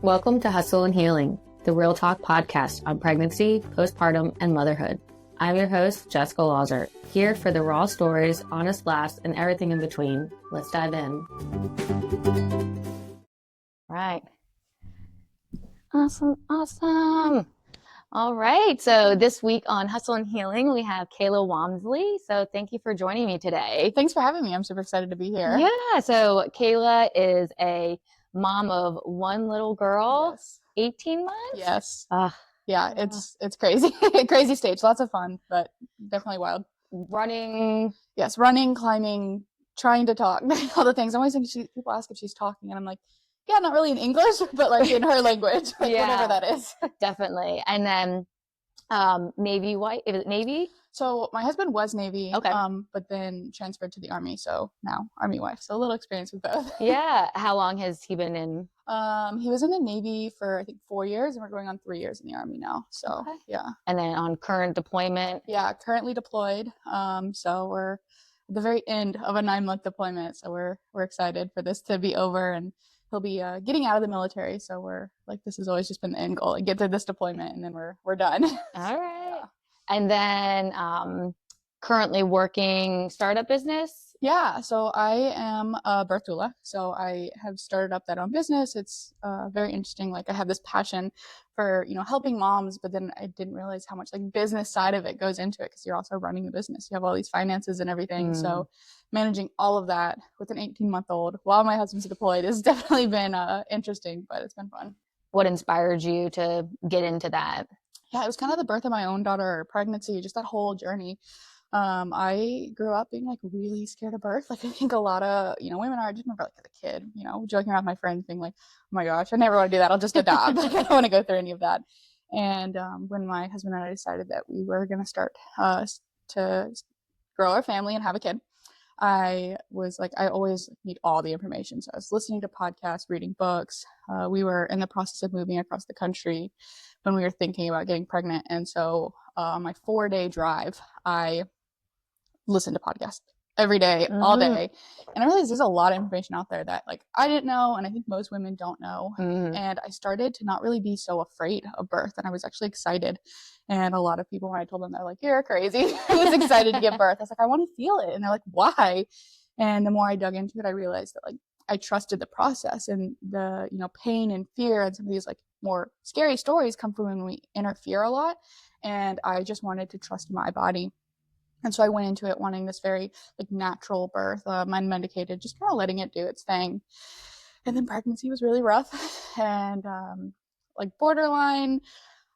Welcome to Hustle and Healing, the Real Talk podcast on pregnancy, postpartum, and motherhood. I'm your host, Jessica Lawser, here for the raw stories, honest laughs, and everything in between. Let's dive in. Right. Awesome. All right. So this week on Hustle and Healing, we have Kayla Wamsley. So thank you for joining me today. Thanks for having me. I'm super excited to be here. Yeah. So Kayla is a mom of one little girl, Yes. 18 months? Yes. Yeah, it's crazy. Crazy stage. Lots of fun, but definitely wild. Running. Yes, running, climbing, trying to talk, all the things. I always think people ask if she's talking, and I'm like, yeah, not really in English, but like in her language, like whatever that is. Definitely. And then Navy white. Is it Navy? So my husband was Navy, Okay. but then transferred to the Army. So now Army wife. So a little experience with both. Yeah. How long has he been in? He was in the Navy for I think 4 years, and we're going on 3 years in the Army now. So Okay. yeah. And then on current deployment? Yeah, currently deployed. So we're at the very end of a 9-month deployment. So we're excited for this to be over, and he'll be getting out of the military. So we're like, this has always just been the end goal: like, get to this deployment, and then we're done. All right. Yeah. And then currently working startup business? Yeah, so I am a birth doula. So I have started up that own business. It's very interesting. Like, I have this passion for, helping moms, but then I didn't realize how much like business side of it goes into it, because you're also running the business. You have all these finances and everything. So managing all of that with an 18-month-old while my husband's deployed has definitely been interesting, but it's been fun. What inspired you to get into that? Yeah, it was kind of the birth of my own daughter, pregnancy, just that whole journey. I grew up being like really scared of birth. Like, I think a lot of, women are. I just remember like as a kid, joking around with my friends being like, oh my gosh, I never want to do that. I'll just adopt. Like, I don't want to go through any of that. And when my husband and I decided that we were going to start to grow our family and have a kid, I was like, I always need all the information. So I was listening to podcasts, reading books. We were in the process of moving across the country when we were thinking about getting pregnant. And so on my 4-day drive, I listened to podcasts every day, all day. And I realized there's a lot of information out there that like I didn't know, and I think most women don't know. And I started to not really be so afraid of birth, and I was actually excited. And a lot of people, when I told them, they're like, you're crazy. I was excited to give birth. I was like, I want to feel it. And they're like, why? And the more I dug into it, I realized that like I trusted the process, and the pain and fear and some of these like more scary stories come from when we interfere a lot. And I just wanted to trust my body. And so I went into it wanting this very like natural birth, unmedicated, just kind of letting it do its thing. And then pregnancy was really rough, and like borderline,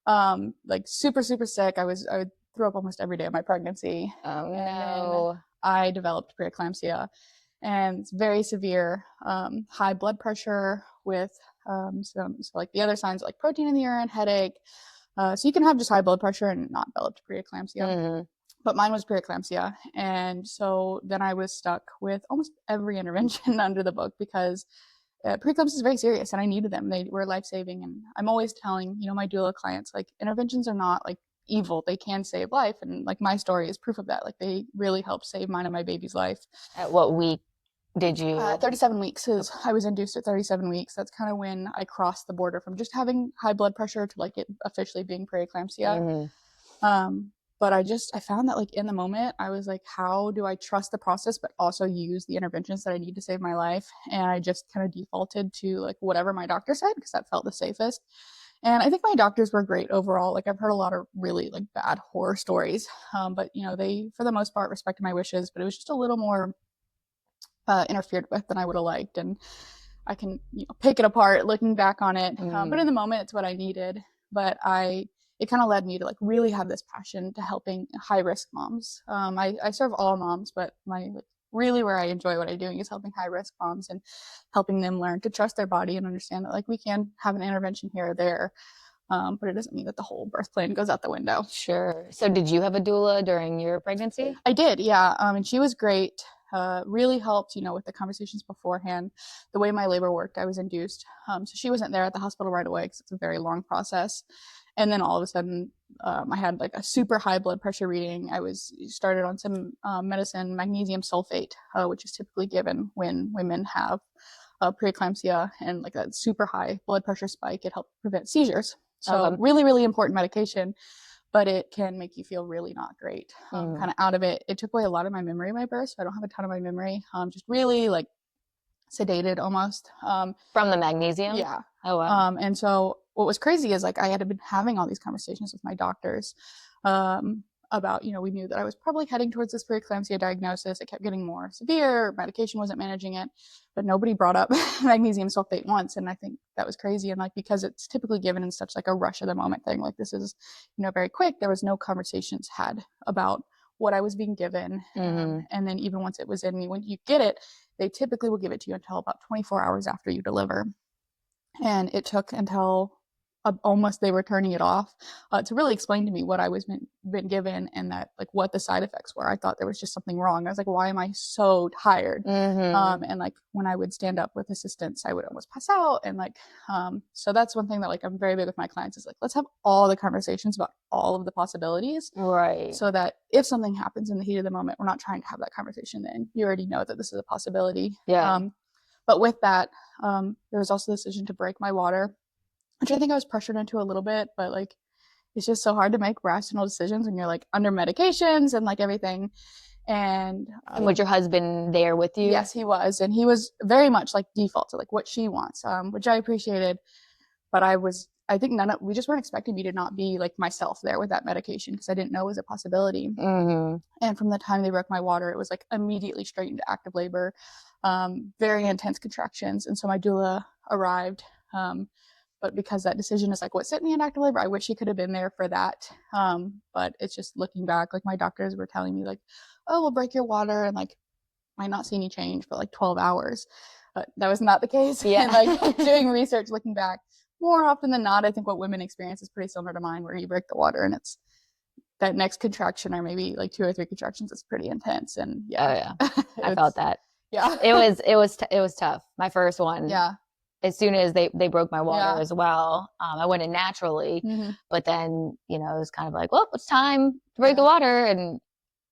like super, super sick. I would throw up almost every day of my pregnancy. Oh no. And I developed preeclampsia, and it's very severe, high blood pressure with so like the other signs like protein in the urine, headache. So you can have just high blood pressure and not develop preeclampsia. But mine was preeclampsia. And so then I was stuck with almost every intervention under the book, because preeclampsia is very serious, and I needed them. They were life-saving. And I'm always telling, my doula clients, like, interventions are not like evil. They can save life. And like my story is proof of that. Like, they really helped save mine and my baby's life. At what week did you? 37 weeks. I was induced at 37 weeks. That's kind of when I crossed the border from just having high blood pressure to like it officially being preeclampsia. But I found that like in the moment, I was like, how do I trust the process, but also use the interventions that I need to save my life? And I just kind of defaulted to like whatever my doctor said, because that felt the safest. And I think my doctors were great overall. Like, I've heard a lot of really like bad horror stories, but they, for the most part, respected my wishes. But it was just a little more interfered with than I would have liked. And I can pick it apart looking back on it. But in the moment, it's what I needed. But it kind of led me to like really have this passion to helping high risk moms. I serve all moms, but really where I enjoy what I'm doing is helping high risk moms and helping them learn to trust their body and understand that like we can have an intervention here or there. But it doesn't mean that the whole birth plan goes out the window. Sure. So did you have a doula during your pregnancy? I did, yeah. And she was great. Really helped, with the conversations beforehand. The way my labor worked, I was induced. So she wasn't there at the hospital right away, because it's a very long process. And then all of a sudden, I had like a super high blood pressure reading. I was started on some medicine, magnesium sulfate, which is typically given when women have preeclampsia and like a super high blood pressure spike. It helped prevent seizures. So Okay. really, really important medication, but it can make you feel really not great, Mm. kind of out of it. It took away a lot of my memory of my birth, so I don't have a ton of my memory. Just really like sedated almost. From the magnesium? Yeah. Oh, wow. And so what was crazy is like I had been having all these conversations with my doctors about, we knew that I was probably heading towards this preeclampsia diagnosis. It kept getting more severe. Medication wasn't managing it, but nobody brought up magnesium sulfate once. And I think that was crazy. And like, because it's typically given in such like a rush of the moment thing, like this is, very quick. There was no conversations had about what I was being given. And then even once it was in me, when you get it, they typically will give it to you until about 24 hours after you deliver. And it took until almost they were turning it off to really explain to me what I was been given and that like what the side effects were. I thought there was just something wrong. I was like, why am I so tired? And like when I would stand up with assistance, I would almost pass out. And like, so that's one thing that like I'm very big with my clients is like, let's have all the conversations about all of the possibilities. Right. So that if something happens in the heat of the moment, we're not trying to have that conversation then. You already know that this is a possibility. Yeah. But with that, there was also the decision to break my water, which I think I was pressured into a little bit, but like it's just so hard to make rational decisions when you're like under medications and like everything. And was your husband there with you? Yes, he was, and he was very much like default to like what she wants, which I appreciated. But I think we just weren't expecting me to not be like myself there with that medication because I didn't know it was a possibility. And from the time they broke my water, it was like immediately straight into active labor, very intense contractions. And so my doula arrived. But because that decision is like what sent me in active labor, I wish he could have been there for that. But it's just looking back, like my doctors were telling me like, oh, we'll break your water and like might not see any change for like 12 hours. But that was not the case. Yeah. And like doing research, looking back, more often than not, I think what women experience is pretty similar to mine, where you break the water and it's that next contraction or maybe like 2 or 3 contractions is pretty intense. And yeah. Oh yeah. I felt that. Yeah. It was tough. My first one. Yeah. As soon as they broke my water as well, I went in naturally, but then, it was kind of like, well, it's time to break the water. And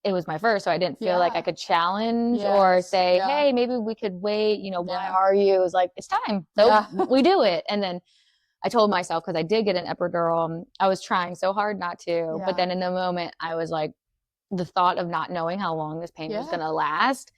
it was my first, so I didn't feel like I could challenge or say, hey, maybe we could wait, why are you? It was like, it's time. So we do it. And then I told myself, because I did get an epidural, I was trying so hard not to, but then in the moment I was like, the thought of not knowing how long this pain was going to last.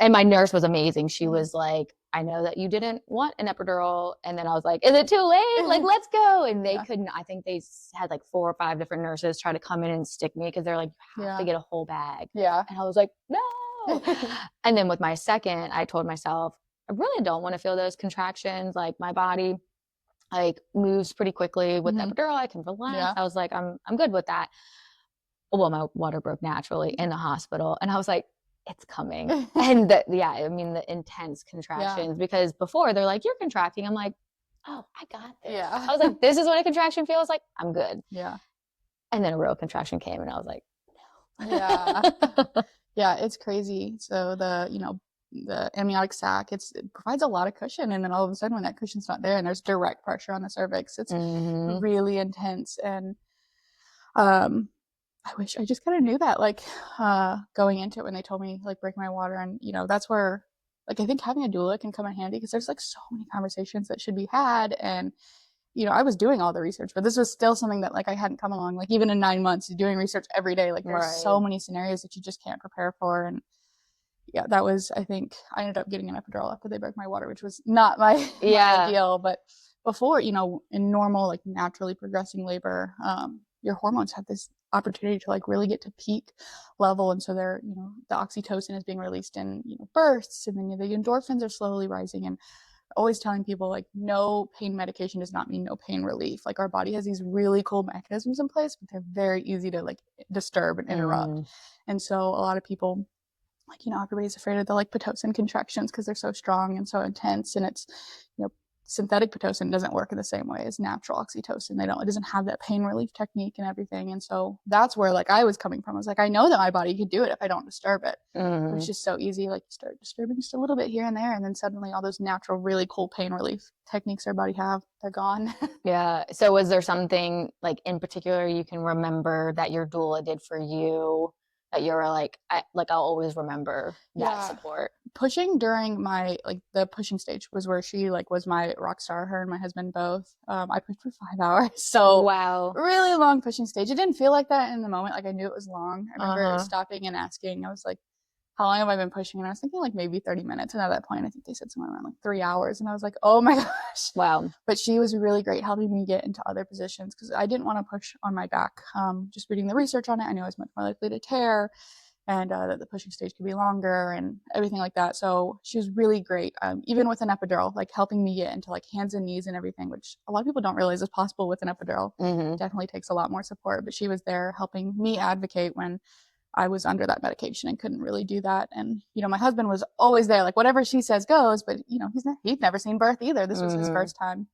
And my nurse was amazing. She was like, I know that you didn't want an epidural. And then I was like, is it too late? Like, let's go. And they couldn't, I think they had like 4 or 5 different nurses try to come in and stick me because they're like, you have to get a whole bag. Yeah. And I was like, no. And then with my second, I told myself, I really don't want to feel those contractions. Like my body like moves pretty quickly with the epidural. I can relax. Yeah. I was like, I'm good with that. Well, my water broke naturally in the hospital. And I was like, it's coming. And the intense contractions, because before they're like, you're contracting. I'm like, oh, I got this. Yeah. I was like, this is what a contraction feels like. I'm good. Yeah. And then a real contraction came and I was like, no. Yeah. Yeah, it's crazy. So the amniotic sac, it provides a lot of cushion. And then all of a sudden when that cushion's not there and there's direct pressure on the cervix, it's really intense. And I wish I just kind of knew that, like, going into it when they told me, like, break my water. And, that's where, like, I think having a doula can come in handy because there's, like, so many conversations that should be had. And, I was doing all the research, but this was still something that, like, I hadn't come along. Like, even in 9 months, doing research every day, like, there's so many scenarios that you just can't prepare for. And, yeah, that was, I think, I ended up getting an epidural after they broke my water, which was not my ideal. But before, in normal, like, naturally progressing labor, your hormones have this opportunity to like really get to peak level, and so they're the oxytocin is being released in bursts, and then the endorphins are slowly rising. And always telling people like no pain medication does not mean no pain relief. Like our body has these really cool mechanisms in place, but they're very easy to like disturb and interrupt. And so a lot of people like everybody's afraid of the like pitocin contractions because they're so strong and so intense, and it's synthetic pitocin doesn't work in the same way as natural oxytocin. It doesn't have that pain relief technique and everything. And so that's where like I was coming from. I was like, I know that my body could do it if I don't disturb it. It's just so easy. Like you start disturbing just a little bit here and there, and then suddenly all those natural, really cool pain relief techniques our body have, they're gone. Yeah. So was there something like in particular you can remember that your doula did for you that you're like, I'll always remember that support? Pushing during my the pushing stage was where she was my rock star, her and my husband both. I pushed for 5 hours, so wow, really long pushing stage. It didn't feel like that in the moment, I knew it was long. I remember stopping and asking, I was like, how long have I been pushing? And I was thinking maybe 30 minutes, and at that point I think they said somewhere around 3 hours, and I was like, oh my gosh, wow. But she was really great helping me get into other positions because I didn't want to push on my back. Just reading the research on it, I knew I was much more likely to tear, and that the pushing stage could be longer and everything like that. So she was really great, even with an epidural, helping me get into hands and knees and everything, which a lot of people don't realize is possible with an epidural. Definitely takes a lot more support, but she was there helping me advocate when I was under that medication and couldn't really do that. And, my husband was always there, whatever she says goes, but, he'd never seen birth either. This was his first time.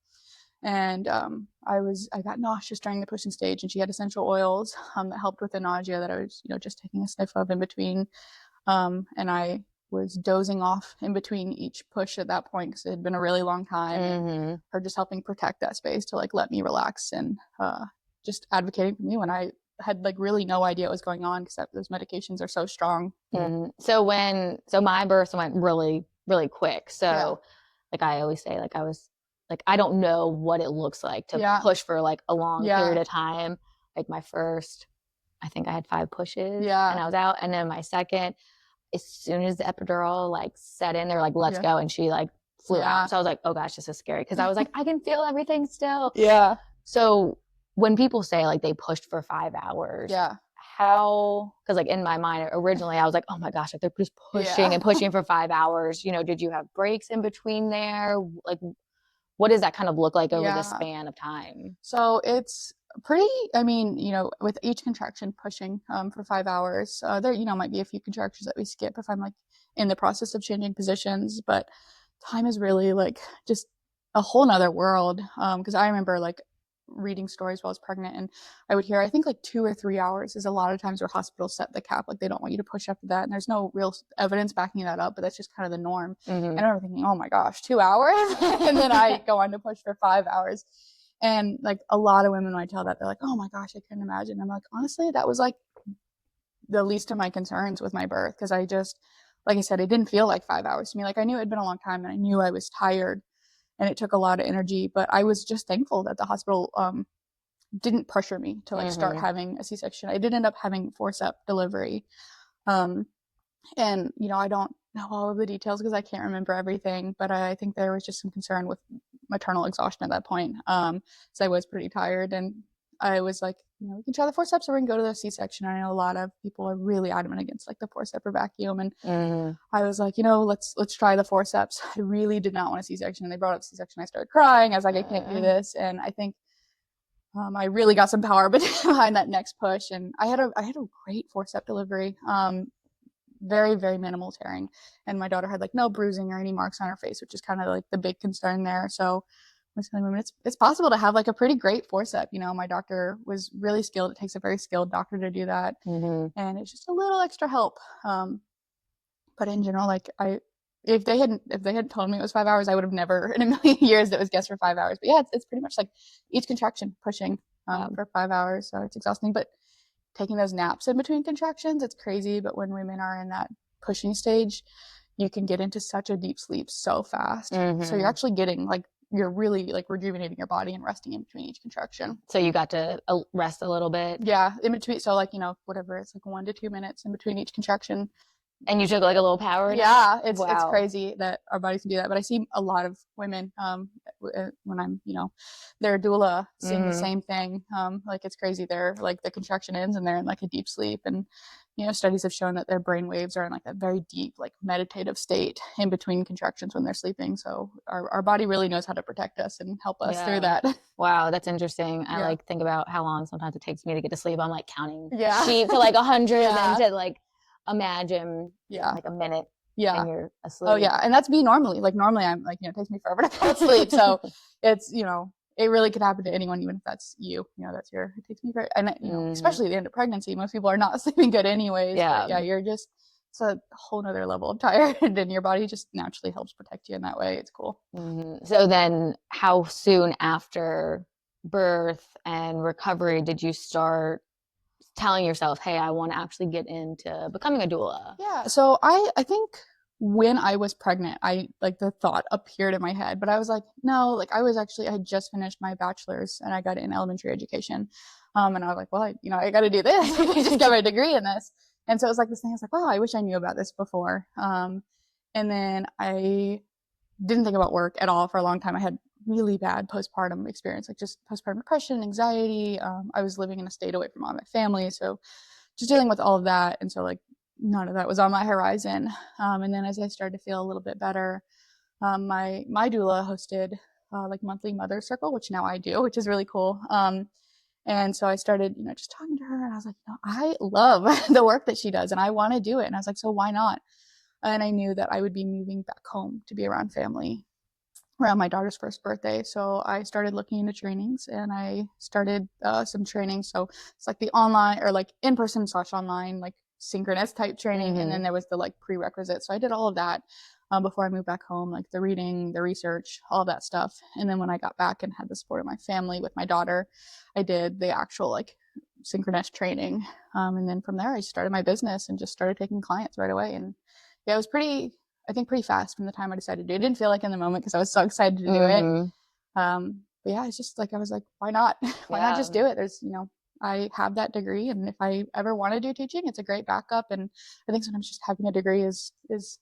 And I got nauseous during the pushing stage, and she had essential oils that helped with the nausea that I was, just taking a sniff of in between. And I was dozing off in between each push at that point because it had been a really long time. And her just helping protect that space to let me relax and just advocating for me when I had really no idea what was going on because those medications are so strong. So my birth went really, really quick. So I always say, I was I don't know what it looks like to push for a long period of time. My first, I think I had 5 pushes and I was out. And then my second, as soon as the epidural set in, they're let's go. And she flew out. So I was like, oh gosh, this is scary. Cause I was I can feel everything still. Yeah. So when people say they pushed for 5 hours, how, because in my mind originally I was oh my gosh, they're just pushing and pushing for 5 hours. Did you have breaks in between there? What does that kind of look like over the span of time? So it's pretty, with each contraction pushing for 5 hours, there, might be a few contractions that we skip if I'm in the process of changing positions, but time is really just a whole nother world. Because I remember reading stories while I was pregnant, and I would hear, I think 2 or 3 hours is a lot of times where hospitals set the cap. They don't want you to push after that. And there's no real evidence backing that up, but that's just kind of the norm. And I remember thinking, oh my gosh, 2 hours? And then I go on to push for 5 hours. And a lot of women, when I tell that, they're oh my gosh, I couldn't imagine. I'm honestly, that was the least of my concerns with my birth. Cause I just, I said, it didn't feel like 5 hours to me. I knew it had been a long time and I knew I was tired and it took a lot of energy, but I was just thankful that the hospital didn't pressure me to start having a C-section. I did end up having forceps delivery. And, I don't know all of the details because I can't remember everything, but I think there was just some concern with maternal exhaustion at that point. So I was pretty tired, and I was we can try the forceps or we can go to the C-section. I know a lot of people are really adamant against the forceps or vacuum, and I was let's try the forceps. I really did not want a C-section, and they brought up C-section. I started crying. I was I can't do this, and I think I really got some power behind that next push, and I had a great forceps delivery. Very, very minimal tearing, and my daughter had no bruising or any marks on her face, which is kind of the big concern there. So I was telling women it's possible to have a pretty great forceps. My doctor was really skilled. It takes a very skilled doctor to do that, and it's just a little extra help. But in general, if they had told me it was 5 hours, I would have never in a million years that was guessed for 5 hours. But yeah, it's pretty much each contraction pushing for 5 hours, so it's exhausting. But taking those naps in between contractions, it's crazy. But when women are in that pushing stage, you can get into such a deep sleep so fast. So you're actually getting you're really rejuvenating your body and resting in between each contraction. So you got to rest a little bit. Yeah, in between. So whatever, it's 1 to 2 minutes in between each contraction. And you took a little power nap? Yeah, it's crazy that our bodies can do that. But I see a lot of women when I'm, their doula seeing the same thing. It's crazy. They're the contraction ends and they're in a deep sleep. And, studies have shown that their brain waves are in that very deep, meditative state in between contractions when they're sleeping. So our body really knows how to protect us and help us through that. Wow, that's interesting. I think about how long sometimes it takes me to get to sleep. I'm counting sheep to 100 and then to imagine a minute and you're asleep. Oh yeah, and that's me normally. Normally I'm it takes me forever to fall asleep. So it's it really could happen to anyone, even if that's you. That's it takes me very, and especially at the end of pregnancy, most people are not sleeping good anyways. Yeah, but you're just, it's a whole nother level of tired, and your body just naturally helps protect you in that way. It's cool. So then, how soon after birth and recovery did you start telling yourself, hey, I want to actually get into becoming a doula? Yeah, so I think when I was pregnant, I like the thought appeared in my head, but I was like, no, like I had just finished my bachelor's and I got it in elementary education. And I was like, well, I got to do this. I just got my degree in this. And so it was like this thing. I was like, wow, I wish I knew about this before. And then I didn't think about work at all for a long time. I had really bad postpartum experience, like just postpartum depression, anxiety. I was living in a state away from all my family, so just dealing with all of that. And so like none of that was on my horizon. And then as I started to feel a little bit better, my doula hosted like monthly mother circle, which now I do, which is really cool. And so I started, just talking to her, and I was like, I love the work that she does, and I want to do it. And I was like, so why not? And I knew that I would be moving back home to be around family around my daughter's first birthday. So I started looking into trainings, and I started some training. So it's like the online or like in person / online, like synchronous type training. Mm-hmm. And then there was the like prerequisite. So I did all of that before I moved back home, like the reading, the research, all that stuff. And then when I got back and had the support of my family with my daughter, I did the actual like synchronous training. And then from there, I started my business and just started taking clients right away. And yeah, it was pretty fast from the time I decided to do it. It didn't feel like in the moment because I was so excited to do it. But yeah, it's just like, I was like, why not? Why not just do it? I have that degree, and if I ever want to do teaching, it's a great backup. And I think sometimes just having a degree is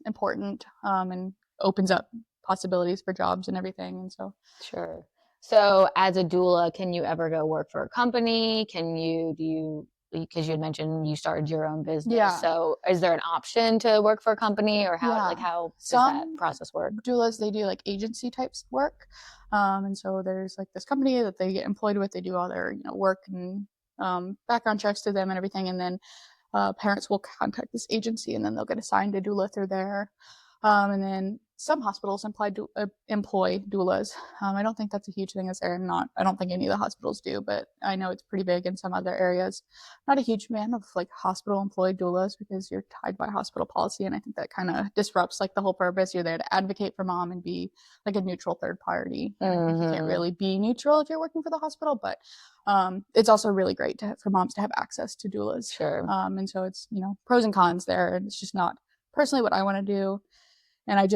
important, and opens up possibilities for jobs and everything. And so, Sure. So as a doula, can you ever go work for a company? Because you had mentioned you started your own business. Yeah. So is there an option to work for a company, or how does that process work? Doulas, they do like agency types work. And so there's like this company that they get employed with. They do all their, work and background checks to them and everything. And then parents will contact this agency, and then they'll get assigned a doula through there. And then some hospitals employ doulas. I don't think that's a huge thing. I don't think any of the hospitals do, but I know it's pretty big in some other areas. Not a huge fan of like hospital employed doulas because you're tied by hospital policy, and I think that kind of disrupts like the whole purpose. You're there to advocate for mom and be like a neutral third party. Mm-hmm. I think you can't really be neutral if you're working for the hospital, but it's also really great for moms to have access to doulas. Sure. And so it's pros and cons there, and it's just not personally what I want to do. And I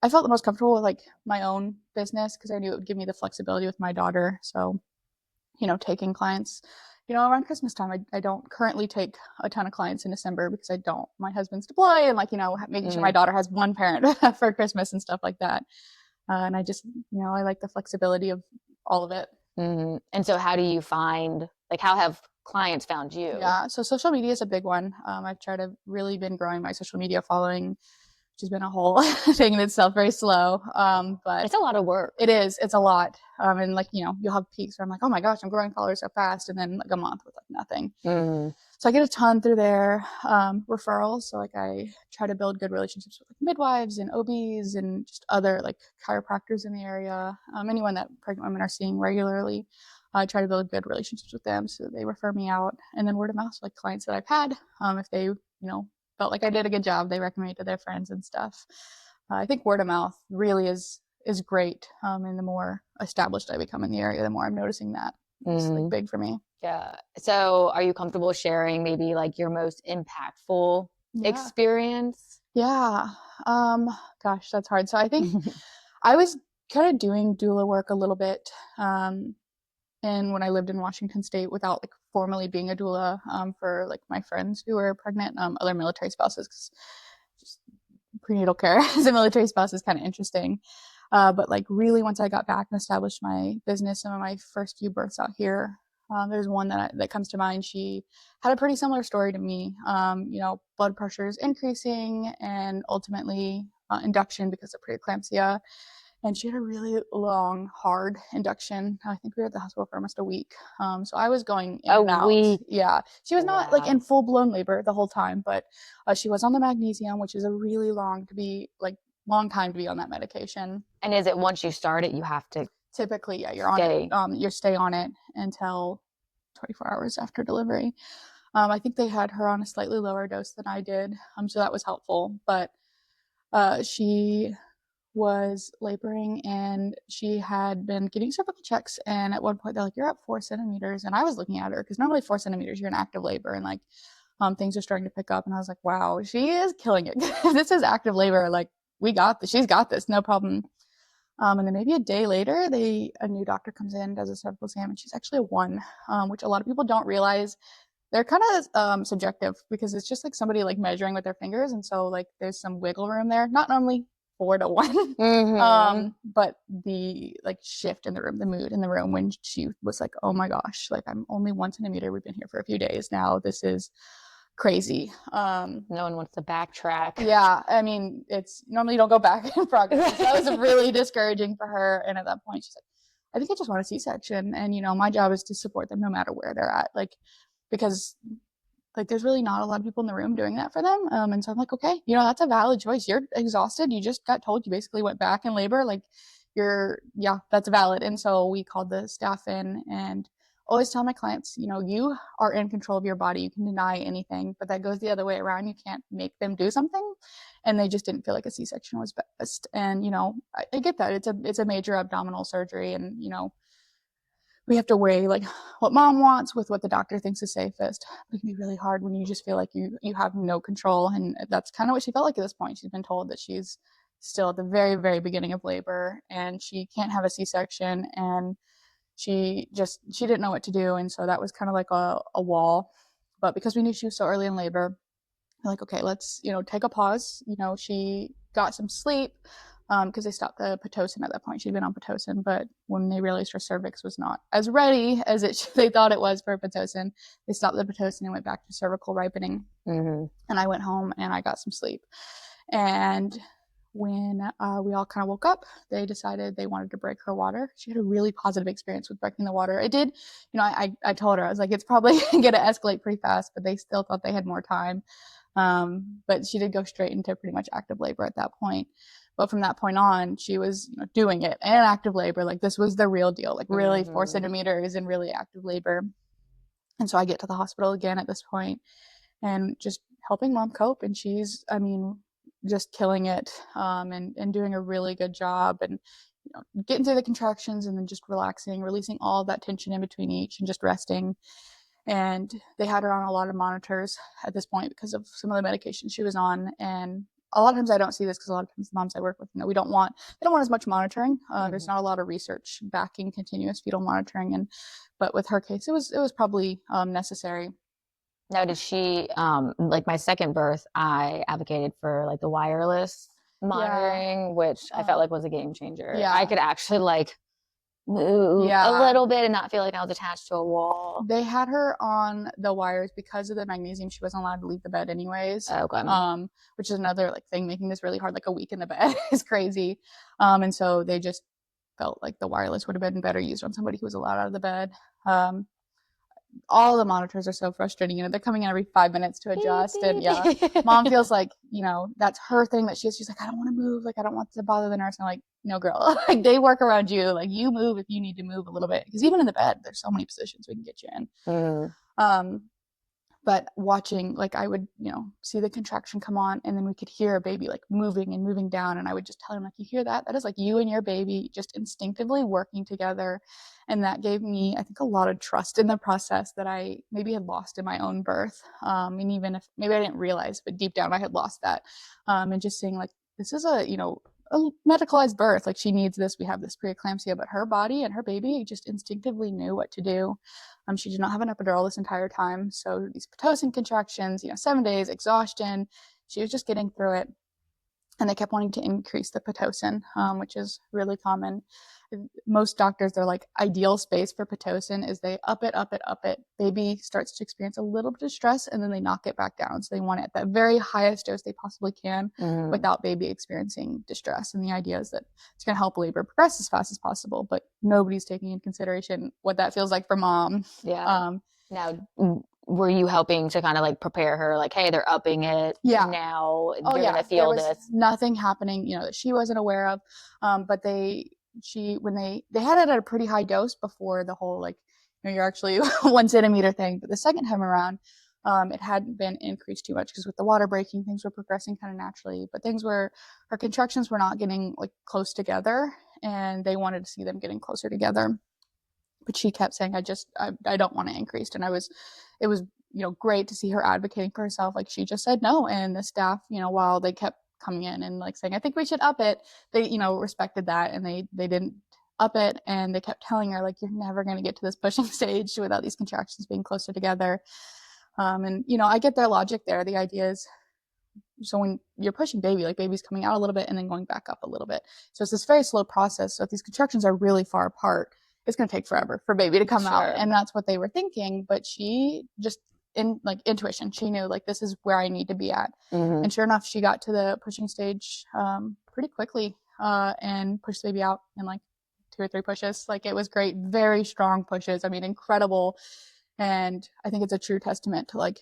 felt the most comfortable with like my own business because I knew it would give me the flexibility with my daughter. So, taking clients, around Christmas time, I don't currently take a ton of clients in December because my husband's deployed, and like, making sure my daughter has one parent for Christmas and stuff like that. And I just, I like the flexibility of all of it. Mm-hmm. And so how do you find, like, how have clients found you? Yeah, so social media is a big one. I've tried to really been growing my social media following, which has been a whole thing in itself, very slow. But it's a lot of work. It is. It's a lot. And like, you'll have peaks where I'm like, oh my gosh, I'm growing followers so fast. And then like a month with like nothing. Mm-hmm. So I get a ton through there. Referrals. So like I try to build good relationships with like midwives and OBs and just other like chiropractors in the area. Anyone that pregnant women are seeing regularly. I try to build good relationships with them so they refer me out. And then word of mouth, like clients that I've had, if they, felt like I did a good job, they recommend it to their friends and stuff. I think word of mouth really is great. And the more established I become in the area, the more I'm noticing that. It's like big for me. Yeah. So are you comfortable sharing maybe like your most impactful experience? Yeah. Gosh, that's hard. So I think I was kind of doing doula work a little bit. And when I lived in Washington State without like formally being a doula, for like my friends who were pregnant, other military spouses, because just prenatal care as a military spouse is kind of interesting. But like really once I got back and established my business, some of my first few births out here, there's one that comes to mind. She had a pretty similar story to me. Blood pressure is increasing and ultimately induction because of preeclampsia. And she had a really long, hard induction. I think we were at the hospital for almost a week. So I was going in and out. A week? Yeah. She was not like in full-blown labor the whole time, but she was on the magnesium, which is a really long time to be on that medication. And is it once you start it, you have to typically, yeah, you're on it. You stay on it until 24 hours after delivery. I think they had her on a slightly lower dose than I did. So that was helpful. But she was laboring, and she had been getting cervical checks, and at one point they're like, you're at 4 centimeters, and I was looking at her because normally 4 centimeters you're in active labor, and like things are starting to pick up, and I was like, wow, she is killing it. This is active labor, like we got this, she's got this, no problem. And then maybe a day later, a new doctor comes in, does a cervical exam, and she's actually a 1, which a lot of people don't realize. They're kind of subjective because it's just like somebody like measuring with their fingers, and so like there's some wiggle room there. Not normally 4 to 1, but the like shift in the room, the mood in the room when she was like, "Oh my gosh, like I'm only 1 centimeter. We've been here for a few days now. This is crazy." No one wants to backtrack. Yeah, I mean, it's normally you don't go back in progress. So that was really discouraging for her. And at that point, she's like, I think I just want a C-section. And, my job is to support them no matter where they're at. Like, because like there's really not a lot of people in the room doing that for them. And so I'm like, okay, that's a valid choice. You're exhausted. You just got told you basically went back in labor. Like yeah, that's valid. And so we called the staff in, and always tell my clients, you are in control of your body. You can deny anything, but that goes the other way around. You can't make them do something. And they just didn't feel like a C-section was best. And, I get that. It's a major abdominal surgery, and, we have to weigh like what mom wants with what the doctor thinks is safest. It can be really hard when you just feel like you have no control. And that's kind of what she felt like at this point. She's been told that she's still at the very, very beginning of labor, and she can't have a C-section, and she didn't know what to do. And so that was kind of like a wall. But because we knew she was so early in labor, we're like, okay, let's, take a pause. She got some sleep, because they stopped the Pitocin at that point. She'd been on Pitocin, but when they realized her cervix was not as ready as they thought it was for Pitocin, they stopped the Pitocin and went back to cervical ripening. And I went home and I got some sleep. And when we all kind of woke up, they decided they wanted to break her water. She had a really positive experience with breaking the water. It did, I told her, I was like, it's probably going to escalate pretty fast, but they still thought they had more time. But she did go straight into pretty much active labor at that point. But from that point on, she was doing it and active labor. Like this was the real deal, like really 4 centimeters in really active labor. And so I get to the hospital again at this point and just helping mom cope. And she's, just killing it, and doing a really good job, and getting through the contractions, and then just relaxing, releasing all of that tension in between each, and just resting. And they had her on a lot of monitors at this point because of some of the medications she was on. And a lot of times I don't see this because a lot of times the moms I work with, they don't want as much monitoring. There's not a lot of research backing continuous fetal monitoring, but with her case, it was probably necessary. Now, did she, like my second birth, I advocated for like the wireless monitoring, which I felt like was a game changer. Yeah. I could actually like move a little bit and not feel like I was attached to a wall. They had her on the wires because of the magnesium. She wasn't allowed to leave the bed anyways. Okay. Which is another like thing making this really hard. Like a week in the bed is crazy. And so they just felt like the wireless would have been better used on somebody who was allowed out of the bed. All the monitors are so frustrating. They're coming in every 5 minutes to adjust. And yeah, mom feels like, that's her thing that she's like, I don't want to move. Like, I don't want to bother the nurse. And I'm like, no, girl, like they work around you. Like you move if you need to move a little bit. Because even in the bed, there's so many positions we can get you in. But watching, like I would, see the contraction come on, and then we could hear a baby like moving and moving down. And I would just tell him, like, you hear that? That is like you and your baby just instinctively working together. And that gave me, I think, a lot of trust in the process that I maybe had lost in my own birth. And even if maybe I didn't realize, but deep down I had lost that. And just saying like, this is a medicalized birth. Like she needs this. We have this preeclampsia, but her body and her baby just instinctively knew what to do. She did not have an epidural this entire time. So these Pitocin contractions, 7 days, exhaustion, she was just getting through it. And they kept wanting to increase the Pitocin, which is really common. Most doctors, they're like, ideal space for Pitocin is they up it. Baby starts to experience a little bit of stress, and then they knock it back down. So they want it at that very highest dose they possibly can without baby experiencing distress. And the idea is that it's going to help labor progress as fast as possible, but nobody's taking into consideration what that feels like for mom. Yeah. Now, were you helping to kind of like prepare her, like, hey, they're upping it now, you're going to feel this? Nothing happening, that she wasn't aware of. But when they had it at a pretty high dose before the whole, like, you're actually 1 centimeter thing. But the second time around, It hadn't been increased too much because with the water breaking, things were progressing kind of naturally, but her contractions were not getting like close together, and they wanted to see them getting closer together. But she kept saying, I don't want to increase. And it was, great to see her advocating for herself. Like she just said no. And the staff, while they kept coming in and like saying, I think we should up it, they, respected that, and they didn't up it. And they kept telling her, like, you're never going to get to this pushing stage without these contractions being closer together. And, I get their logic there. The idea is, so when you're pushing baby, like baby's coming out a little bit and then going back up a little bit. So it's this very slow process. So if these contractions are really far apart, it's going to take forever for baby to come out. And that's what they were thinking. But she just, in like intuition, she knew like, this is where I need to be at. And sure enough, she got to the pushing stage pretty quickly and pushed the baby out in like 2 or 3 pushes. Like it was great, very strong pushes. I mean, incredible. And I think it's a true testament to like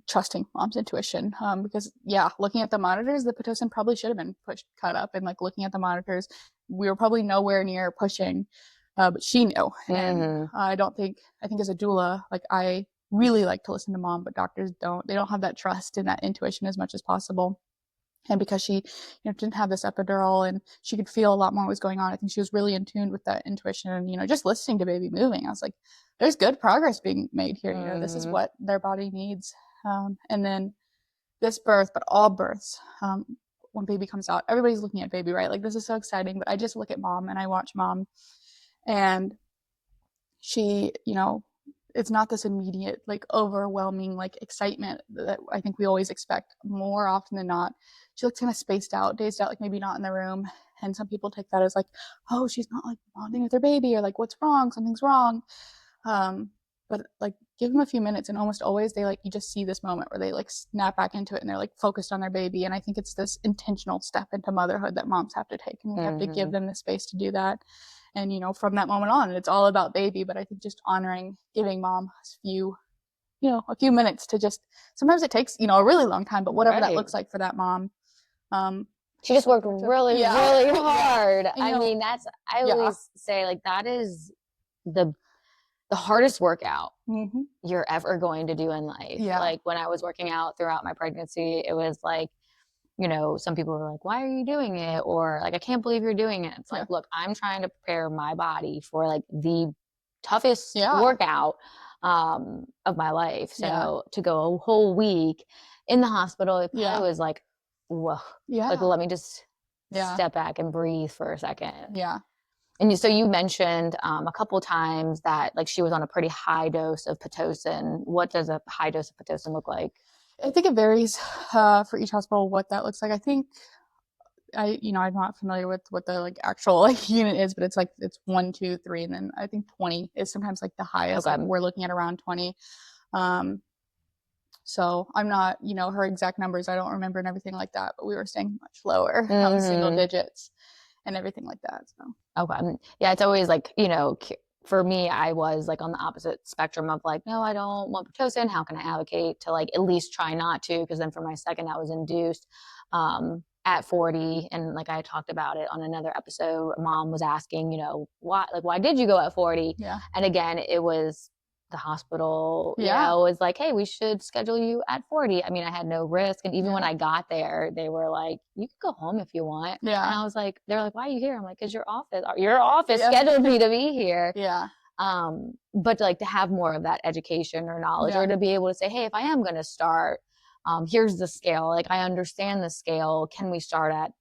trusting mom's intuition, because looking at the monitors, the Pitocin probably should have been cut up, and like looking at the monitors, we were probably nowhere near pushing, but she knew. And I think as a doula, like I really like to listen to mom, but doctors they don't have that trust in that intuition as much as possible. And because she didn't have this epidural and she could feel a lot more what was going on, I think she was really in tune with that intuition. And just listening to baby moving, I was like, there's good progress being made here. This is what their body needs. And then this birth, but all births, when baby comes out, everybody's looking at baby, right? Like this is so exciting, but I just look at mom and I watch mom, and she, it's not this immediate, like overwhelming, like excitement that I think we always expect. More often than not, she looks kind of spaced out, dazed out, like maybe not in the room. And some people take that as like, oh, she's not like bonding with her baby, or like, what's wrong? Something's wrong. But like give them a few minutes, and almost always they like, you just see this moment where they like snap back into it and they're like focused on their baby. And I think it's this intentional step into motherhood that moms have to take, and we have to give them the space to do that. And from that moment on, it's all about baby. But I think just honoring, giving mom a few minutes to just, sometimes it takes a really long time, but whatever that looks like for that mom. She just worked really, really hard. I mean, I always say like that is the hardest workout you're ever going to do in life. Like when I was working out throughout my pregnancy, it was like, some people were like, why are you doing it? Or like, I can't believe you're doing it. It's like, look, I'm trying to prepare my body for like the toughest workout of my life. So to go a whole week in the hospital, it probably was like, whoa, like, let me just step back and breathe for a second. And so you mentioned a couple of times that like she was on a pretty high dose of Pitocin. What does a high dose of Pitocin look like? I think it varies for each hospital what that looks like. I think I'm not familiar with what the like actual like unit is, but it's 1, 2, 3, and then I think 20 is sometimes like the highest. Like, we're looking at around 20. So I'm not, her exact numbers, I don't remember and everything like that, but we were staying much lower, single digits and everything like that. So yeah, it's always like, for me, I was like on the opposite spectrum of like, no, I don't want Pitocin. How can I advocate to like at least try not to? Because then for my second, I was induced at 40, and like I talked about it on another episode. Mom was asking, why did you go at 40? And again, it was the hospital, was like, hey, we should schedule you at 40. I mean, I had no risk. And even when I got there, they were like, you can go home if you want. And I was like, they're like, why are you here? I'm like, because your office scheduled me to be here. But like to have more of that education or knowledge, or to be able to say, hey, if I am going to start, here's the scale. Like, I understand the scale. Can we start at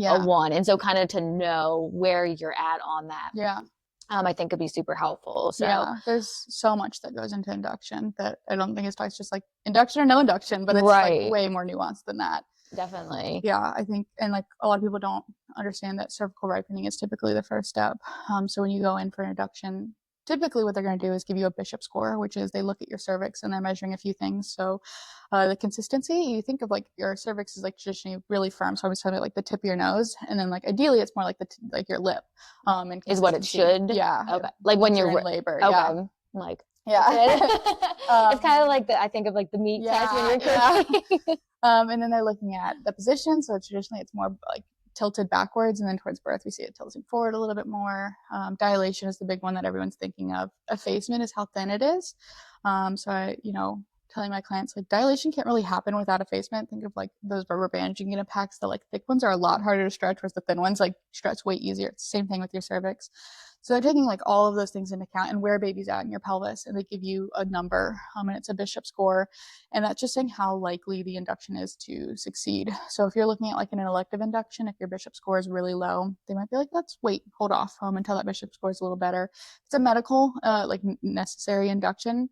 a 1? And so kind of to know where you're at on that. I think could be super helpful. So there's so much that goes into induction that I don't think it's just like induction or no induction, but it's like way more nuanced than that. Definitely. I think, and like a lot of people don't understand that cervical ripening is typically the first step. So when you go in for induction, typically what they're going to do is give you a Bishop score, which is they look at your cervix and they're measuring a few things. So the consistency, you think of like your cervix is like traditionally really firm. So I was talking about like the tip of your nose, and then like ideally it's more like like your lip. And is what it should. Okay. Like when you're in labor. Okay. Like it's kind of like I think of like the meat test when you're cooking. And then they're looking at the position. So traditionally it's more like tilted backwards, and then towards birth we see it tilting forward a little bit more. Dilation is the big one that everyone's thinking of. Effacement is how thin it is. So I, telling my clients, like, dilation can't really happen without effacement. Think of like those rubber bands you can get in packs. The like thick ones are a lot harder to stretch, whereas the thin ones like stretch way easier. It's the same thing with your cervix. So they're taking like all of those things into account and where baby's at in your pelvis, and they give you a number, and it's a Bishop score, and that's just saying how likely the induction is to succeed. So if you're looking at like an elective induction, if your Bishop score is really low, they might be like, let's wait, hold off until that Bishop score is a little better. If it's a medical like necessary induction,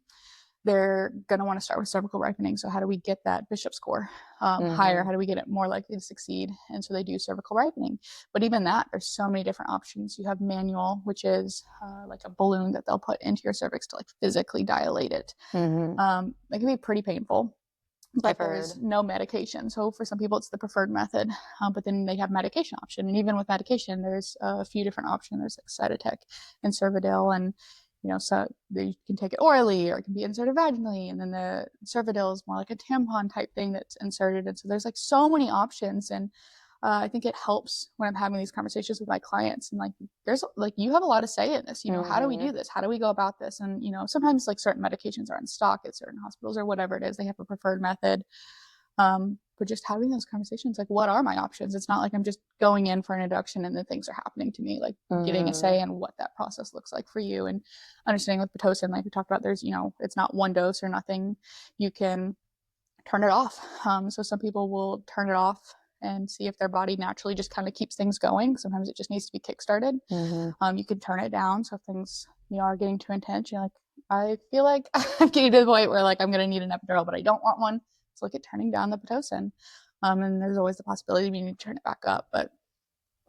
they're going to want to start with cervical ripening. So how do we get that Bishop score higher? How do we get it more likely to succeed? And so they do cervical ripening. But even that, there's so many different options. You have manual, which is like a balloon that they'll put into your cervix to like physically dilate it. That can be pretty painful. But there's no medication. So for some people, it's the preferred method. But then they have medication option. And even with medication, there's a few different options. There's like Cytotec and Cervidil, and so you can take it orally or it can be inserted vaginally. And then the Cervidil is more like a tampon type thing that's inserted. And so there's like so many options. And I think it helps when I'm having these conversations with my clients. And like, there's like, you have a lot to say in this, how do we do this? How do we go about this? And, sometimes like certain medications are in stock at certain hospitals or whatever it is, they have a preferred method. But just having those conversations, like, what are my options? It's not like I'm just going in for an induction and then things are happening to me, like getting a say in what that process looks like for you, and understanding with Pitocin, like we talked about, there's, it's not one dose or nothing. You can turn it off. So some people will turn it off and see if their body naturally just kind of keeps things going. Sometimes it just needs to be kickstarted. You can turn it down. So if things, are getting too intense, you're like, I feel like I'm getting to the point where like I'm going to need an epidural, but I don't want one. So look at turning down the Pitocin. And there's always the possibility you need to turn it back up. But,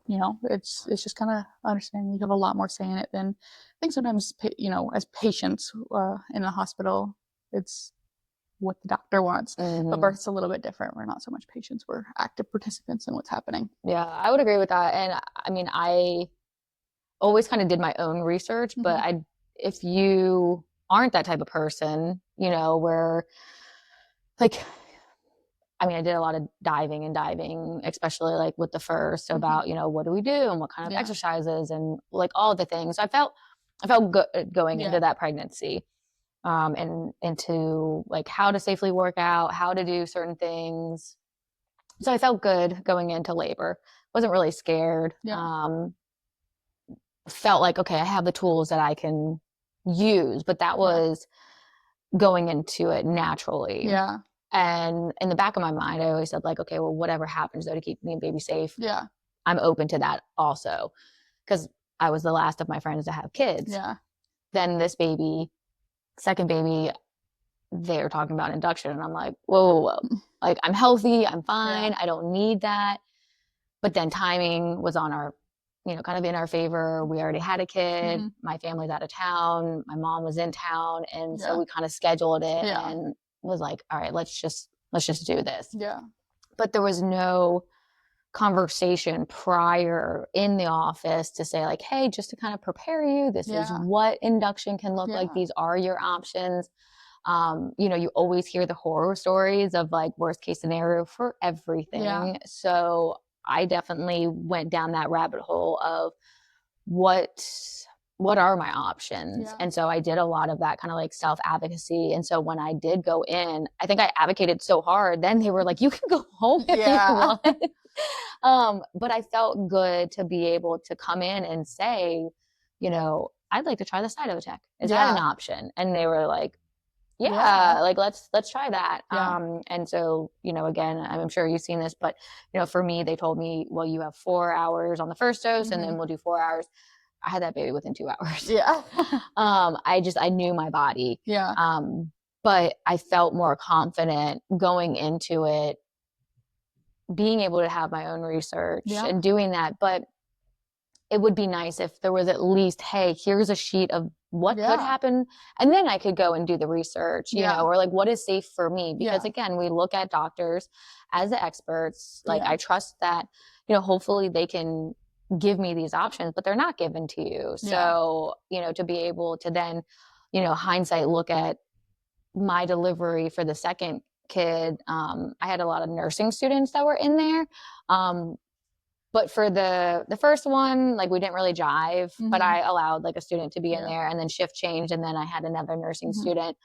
it's just kind of understanding you have a lot more say in it than I think sometimes, as patients in the hospital, it's what the doctor wants. But birth's a little bit different. We're not so much patients, we're active participants in what's happening. Yeah, I would agree with that. And I mean, I always kind of did my own research, but if you aren't that type of person, where like, I mean, I did a lot of diving, especially like with the first about, what do we do and what kind of exercises and like all the things. So I felt good going into that pregnancy. And into like how to safely work out, how to do certain things. So I felt good going into labor. Wasn't really scared. Felt like, okay, I have the tools that I can use, but that was going into it naturally. Yeah. And in the back of my mind, I always said like, okay, well, whatever happens though to keep me and baby safe. Yeah. I'm open to that also. Because I was the last of my friends to have kids. Yeah. Then this baby, second baby, they're talking about induction, and I'm like, whoa. Like, I'm healthy, I'm fine, I don't need that. But then timing was on our, kind of in our favor. We already had a kid. My family's out of town. My mom was in town. And so we kind of scheduled it and was like, all right, let's just do this. Yeah. But there was no conversation prior in the office to say like, hey, just to kind of prepare you, this is what induction can look like. These are your options. You always hear the horror stories of like worst case scenario for everything. So I definitely went down that rabbit hole of what are my options? And so I did a lot of that kind of like self-advocacy. And so when I did go in, I think I advocated so hard, then they were like, you can go home if you want. But I felt good to be able to come in and say, I'd like to try the Cytotec. Is that an option? And they were like, like let's try that. And so, again, I'm sure you've seen this, but for me, they told me, well, you have 4 hours on the first dose and then we'll do 4 hours. I had that baby within 2 hours. I knew my body. But I felt more confident going into it, being able to have my own research and doing that. But it would be nice if there was at least, hey, here's a sheet of what could happen. And then I could go and do the research, or like, what is safe for me? Because again, we look at doctors as the experts. Like, I trust that, hopefully they can give me these options, but they're not given to you. So, to be able to then, hindsight, look at my delivery for the second kid. I had a lot of nursing students that were in there. But for the first one, like, we didn't really jive, but I allowed like a student to be in there, and then shift changed. And then I had another nursing student.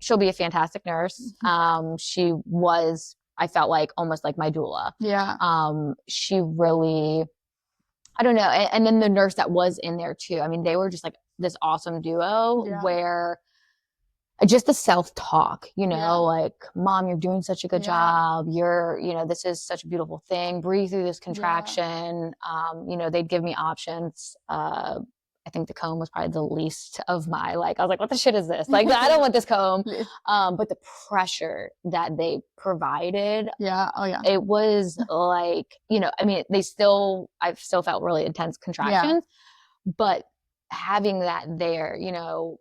she'll be a fantastic nurse. She was, I felt like, almost like my doula. Yeah. She really, I don't know. And then the nurse that was in there too. I mean, they were just like this awesome duo where just the self-talk, like, Mom, you're doing such a good job. You're, this is such a beautiful thing. Breathe through this contraction. They'd give me options. I think the comb was probably the least of my, like, I was like, what the shit is this? Like, I don't want this comb. But the pressure that they provided. Yeah. Oh yeah. It was like, I mean, I still felt really intense contractions, but having that there,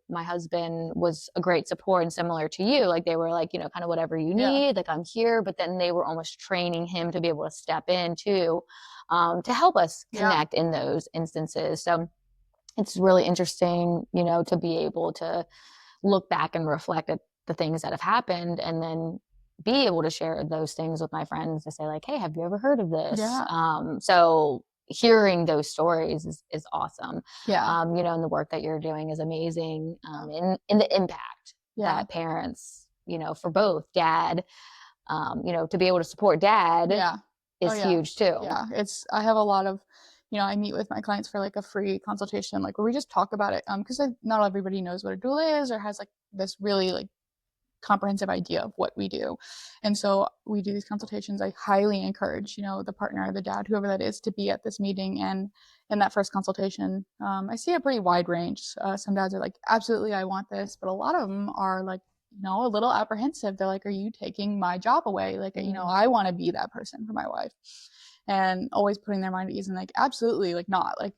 my husband was a great support, and similar to you, like, they were like, kind of whatever you need, like, I'm here. But then they were almost training him to be able to step in too, to help us connect in those instances. So it's really interesting, to be able to look back and reflect at the things that have happened, and then be able to share those things with my friends to say, like, hey, have you ever heard of this? So hearing those stories is awesome. And the work that you're doing is amazing, in the impact that parents, for both dad, to be able to support dad is huge too. I have a lot of, I meet with my clients for like a free consultation, like, where we just talk about it, because not everybody knows what a doula is or has like this really like comprehensive idea of what we do. And so we do these consultations. I highly encourage, the partner or the dad, whoever that is, to be at this meeting. And in that first consultation, I see a pretty wide range. Some dads are like, absolutely, I want this. But a lot of them are like, a little apprehensive. They're like, are you taking my job away? Like, I want to be that person for my wife. And always putting their mind at ease and like, absolutely, like, not like,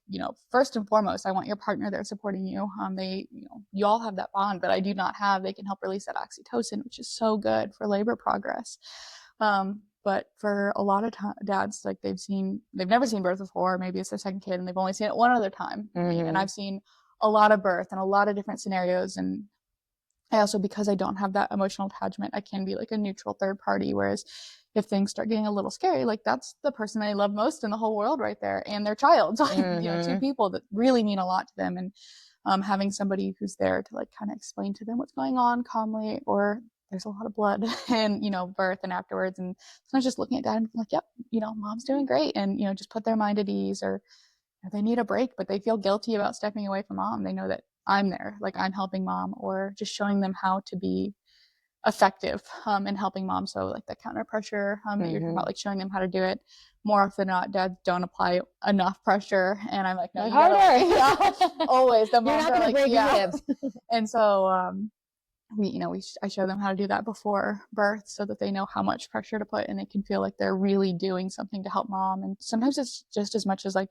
first and foremost, I want your partner there supporting you. They, you all have that bond that I do not have. They can help release that oxytocin, which is so good for labor progress. But for a lot of dads, like, they've never seen birth before. Maybe it's their second kid and they've only seen it one other time. And I've seen a lot of birth and a lot of different scenarios. And I also, because I don't have that emotional attachment, I can be like a neutral third party. Whereas if things start getting a little scary, like, that's the person I love most in the whole world right there, and their child. So, two people that really mean a lot to them. And having somebody who's there to like kind of explain to them what's going on calmly, or there's a lot of blood and, birth and afterwards. And sometimes just looking at dad and being like, yep, mom's doing great. And, just put their mind at ease, or they need a break, but they feel guilty about stepping away from mom. They know that I'm there, like, I'm helping mom, or just showing them how to be effective in helping mom. So like the counter pressure that you're talking about, like, showing them how to do it. More often than not, dads don't apply enough pressure, and I'm like, no, you harder. Always the moms are like, And so I show them how to do that before birth, so that they know how much pressure to put, and they can feel like they're really doing something to help mom. And sometimes it's just as much as like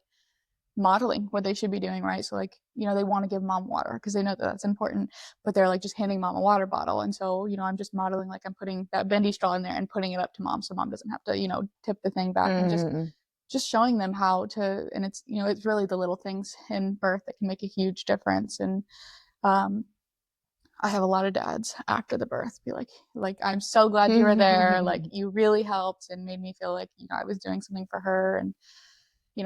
modeling what they should be doing, right? So like, they want to give mom water because they know that that's important, but they're like just handing mom a water bottle. And so, I'm just modeling, like, I'm putting that bendy straw in there and putting it up to mom, so mom doesn't have to, tip the thing back. And just showing them how to. And it's, it's really the little things in birth that can make a huge difference. And I have a lot of dads after the birth be like, I'm so glad you were there. Like, you really helped and made me feel like, I was doing something for her. And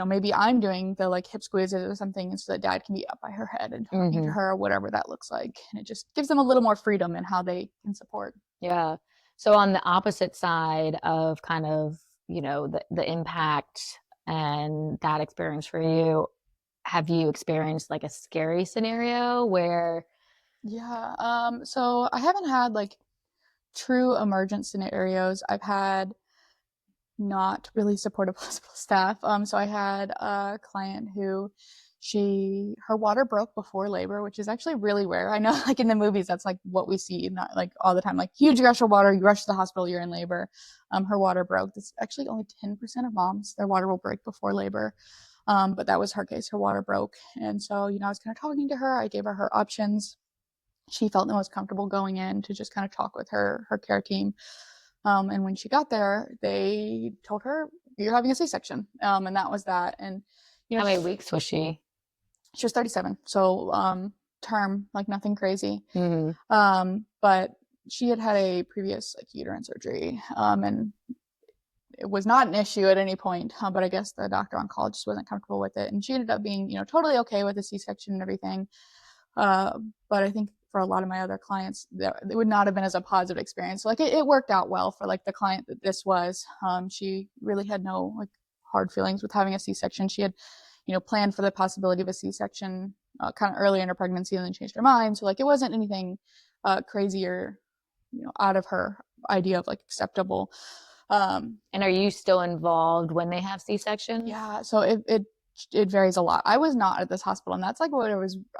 maybe I'm doing the like hip squeezes or something, so that dad can be up by her head and talking to her, whatever that looks like. And it just gives them a little more freedom in how they can support. Yeah. So on the opposite side of kind of, the impact and that experience for you, have you experienced like a scary scenario where? So I haven't had like true emergent scenarios. I've had not really supportive hospital staff. So I had a client who her water broke before labor, which is actually really rare. I know, like, in the movies, that's like what we see, not like all the time, like huge gush of water, you rush to the hospital, you're in labor. Her water broke. That's actually only 10% of moms, their water will break before labor. But that was her case. Her water broke. And so, I was kind of talking to her. I gave her options. She felt the most comfortable going in to just kind of talk with her care team. And when she got there, they told her, you're having a C-section. And that was that. And, how many weeks was she? She was 37. So, term, like, nothing crazy. But she had a previous like uterine surgery. And it was not an issue at any point. But I guess the doctor on call just wasn't comfortable with it. And she ended up being, totally okay with the C-section and everything. But I think for a lot of my other clients, it would not have been as a positive experience. So like it worked out well for like the client that this was. She really had no like hard feelings with having a C-section. She had, planned for the possibility of a C-section kind of early in her pregnancy and then changed her mind. So like it wasn't anything crazy or, out of her idea of like acceptable. And are you still involved when they have C-sections? Yeah, so it varies a lot. I was not at this hospital, and that's like what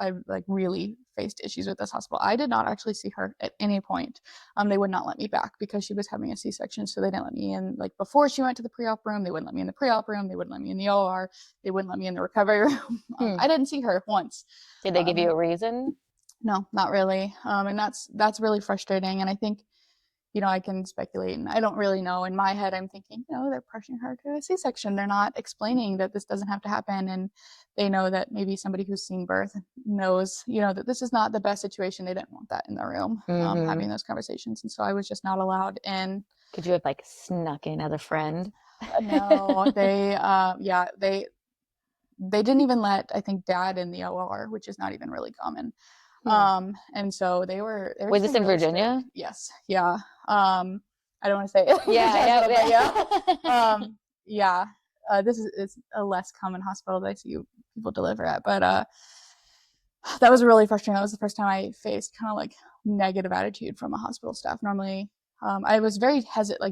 I like really faced issues with this hospital. I did not actually see her at any point. They would not let me back because she was having a C-section, so they didn't let me in. Like before she went to the pre-op room, they wouldn't let me in the pre-op room. They wouldn't let me in the OR. They wouldn't let me in the recovery room. I didn't see her once. Did they give you a reason? No, not really. And that's really frustrating. And I think, I can speculate, and I don't really know. In my head, I'm thinking, they're pushing her to a C-section. They're not explaining that this doesn't have to happen, and they know that maybe somebody who's seen birth knows, that this is not the best situation. They didn't want that in the room, having those conversations, and so I was just not allowed in. Could you have like snuck in as a friend? No, they didn't even let, I think, Dad in the OR, which is not even really common. And so they were Was this in really Virginia? strict. Yes. Yeah. I don't want to say it. Yeah. This is a less common hospital that I see people deliver at, but that was really frustrating. That was the first time I faced kind of like negative attitude from a hospital staff. Normally, I was very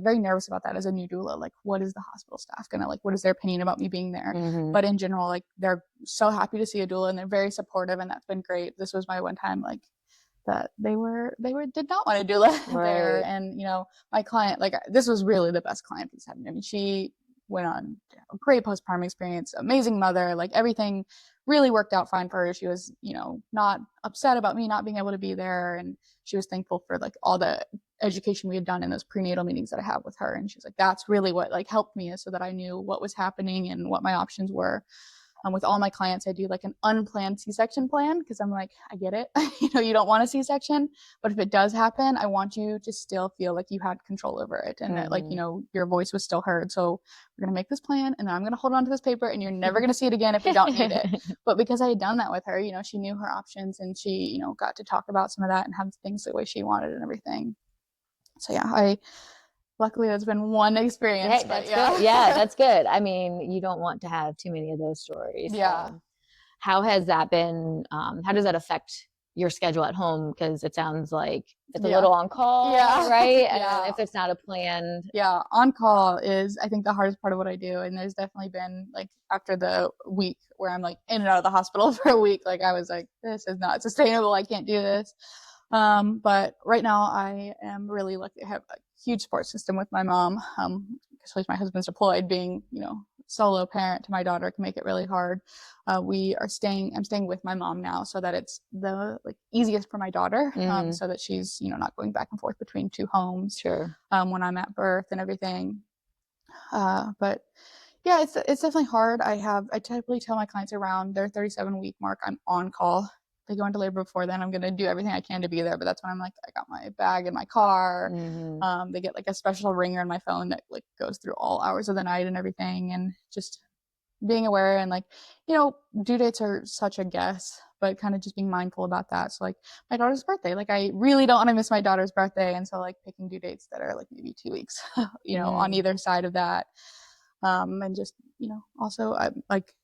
very nervous about that as a new doula. Like, what is the hospital staff gonna like? What is their opinion about me being there? But in general, like they're so happy to see a doula and they're very supportive, and that's been great. This was my one time like that they did not want a doula there, and my client, like this was really the best client that's happened. I mean, she went on a great postpartum experience, amazing mother, like everything really worked out fine for her. She was, not upset about me not being able to be there, and she was thankful for like all the education we had done in those prenatal meetings that I have with her. And she's like, that's really what like helped me, is so that I knew what was happening and what my options were. With all my clients, I do like an unplanned C-section plan, because I'm like, I get it. You don't want a C-section, but if it does happen, I want you to still feel like you had control over it, and that like, your voice was still heard. So we're going to make this plan, and then I'm going to hold on to this paper, and you're never going to see it again if you don't need it. But because I had done that with her, she knew her options, and she, got to talk about some of that and have things the way she wanted and everything. So yeah, luckily that's been one experience. Hey, that's good. Yeah, that's good. I mean, you don't want to have too many of those stories. Yeah. How has that been? How does that affect your schedule at home? Because it sounds like it's a little on call, right? And if it's not a planned. Yeah, on call is, I think, the hardest part of what I do. And there's definitely been like after the week where I'm like in and out of the hospital for a week, like I was like, this is not sustainable. I can't do this. But right now I am really lucky to have a huge support system with my mom, especially my husband's deployed. Being, solo parent to my daughter can make it really hard. I'm staying with my mom now, so that it's the like easiest for my daughter, so that she's, not going back and forth between two homes. Sure. When I'm at birth and everything. But yeah, it's definitely hard. I typically tell my clients around their 37-week mark, I'm on call. They go into labor before then, I'm going to do everything I can to be there. But that's when I'm like, I got my bag in my car. They get like a special ringer in my phone that like goes through all hours of the night and everything. And just being aware, and like, due dates are such a guess, but kind of just being mindful about that. So like my daughter's birthday, like I really don't want to miss my daughter's birthday. And so like picking due dates that are like maybe 2 weeks, on either side of that. And just, also I'm like,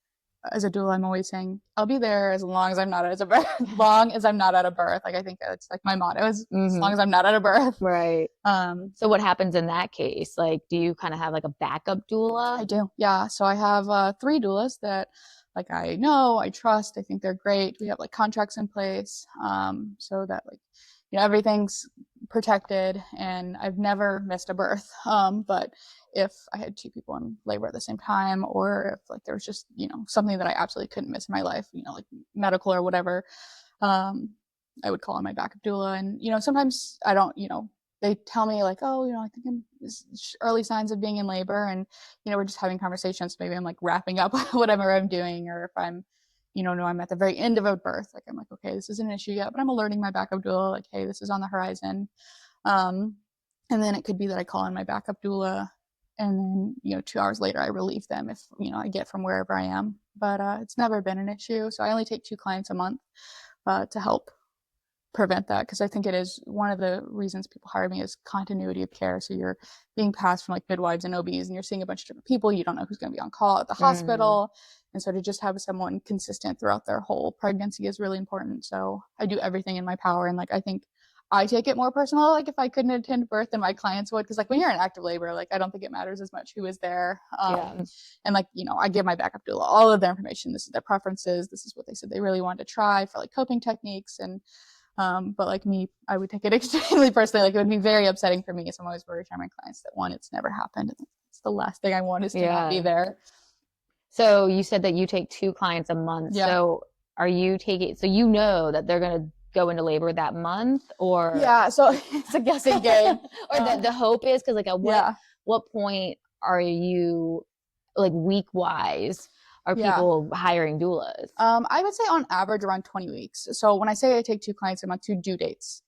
as a doula, I'm always saying I'll be there as long as I'm not at a birth. Long as I'm not at a birth. Like I think it's like my motto is as long as I'm not at a birth. Right. So what happens in that case? Like, do you kind of have like a backup doula? I do. Yeah. So I have 3 doulas that like I know, I trust. I think they're great. We have like contracts in place, so that like, everything's protected, and I've never missed a birth. But if I had 2 people in labor at the same time, or if like there was just, something that I absolutely couldn't miss in my life, like medical or whatever, I would call on my backup doula. And, sometimes I don't, they tell me like, oh, I think I'm early signs of being in labor, and, we're just having conversations. Maybe I'm like wrapping up whatever I'm doing, or if I'm, no, I'm at the very end of a birth. Like I'm like, okay, this isn't an issue yet, but I'm alerting my backup doula, like, hey, this is on the horizon. And then it could be that I call in my backup doula, and then, 2 hours later I relieve them if, I get from wherever I am. But it's never been an issue. So I only take 2 clients a month to help prevent that, because I think it is one of the reasons people hire me is continuity of care. So you're being passed from like midwives and OBs, and you're seeing a bunch of different people. You don't know who's going to be on call at the hospital. And so to just have someone consistent throughout their whole pregnancy is really important. So I do everything in my power. And like, I think I take it more personal, like if I couldn't attend birth than my clients would. Cause like when you're in active labor, like I don't think it matters as much who is there. And like, you know, I give my backup doula all of their information. This is their preferences. This is what they said they really wanted to try for like coping techniques. And but like me, I would take it extremely personally. Like it would be very upsetting for me. So I'm always worried for my clients that one, it's never happened. It's the last thing I want is to not be there. So you said that you take 2 clients a month. Yeah. So are you taking, so you know that they're going to go into labor that month, or? Yeah. So it's a guessing game. Or the hope is, because like at what point are you, like week wise, are people hiring doulas? I would say on average around 20 weeks. So when I say I take 2 clients a month, 2 due dates.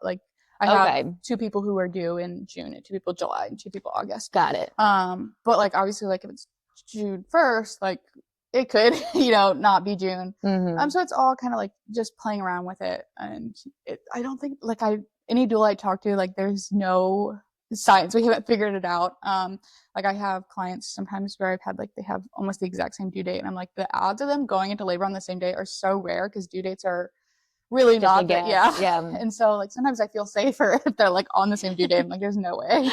Like I have 2 people who are due in June and 2 people July and 2 people August. Got it. But like obviously like if it's June 1st, like it could, you know, not be June. So it's all kind of like just playing around with it. And I don't think like any doula I talk to, like there's no science. We haven't figured it out. Like I have clients sometimes where I've had like they have almost the exact same due date, and I'm like the odds of them going into labor on the same day are so rare because due dates are really not that. And so like sometimes I feel safer if they're like on the same due date. I'm like there's no way.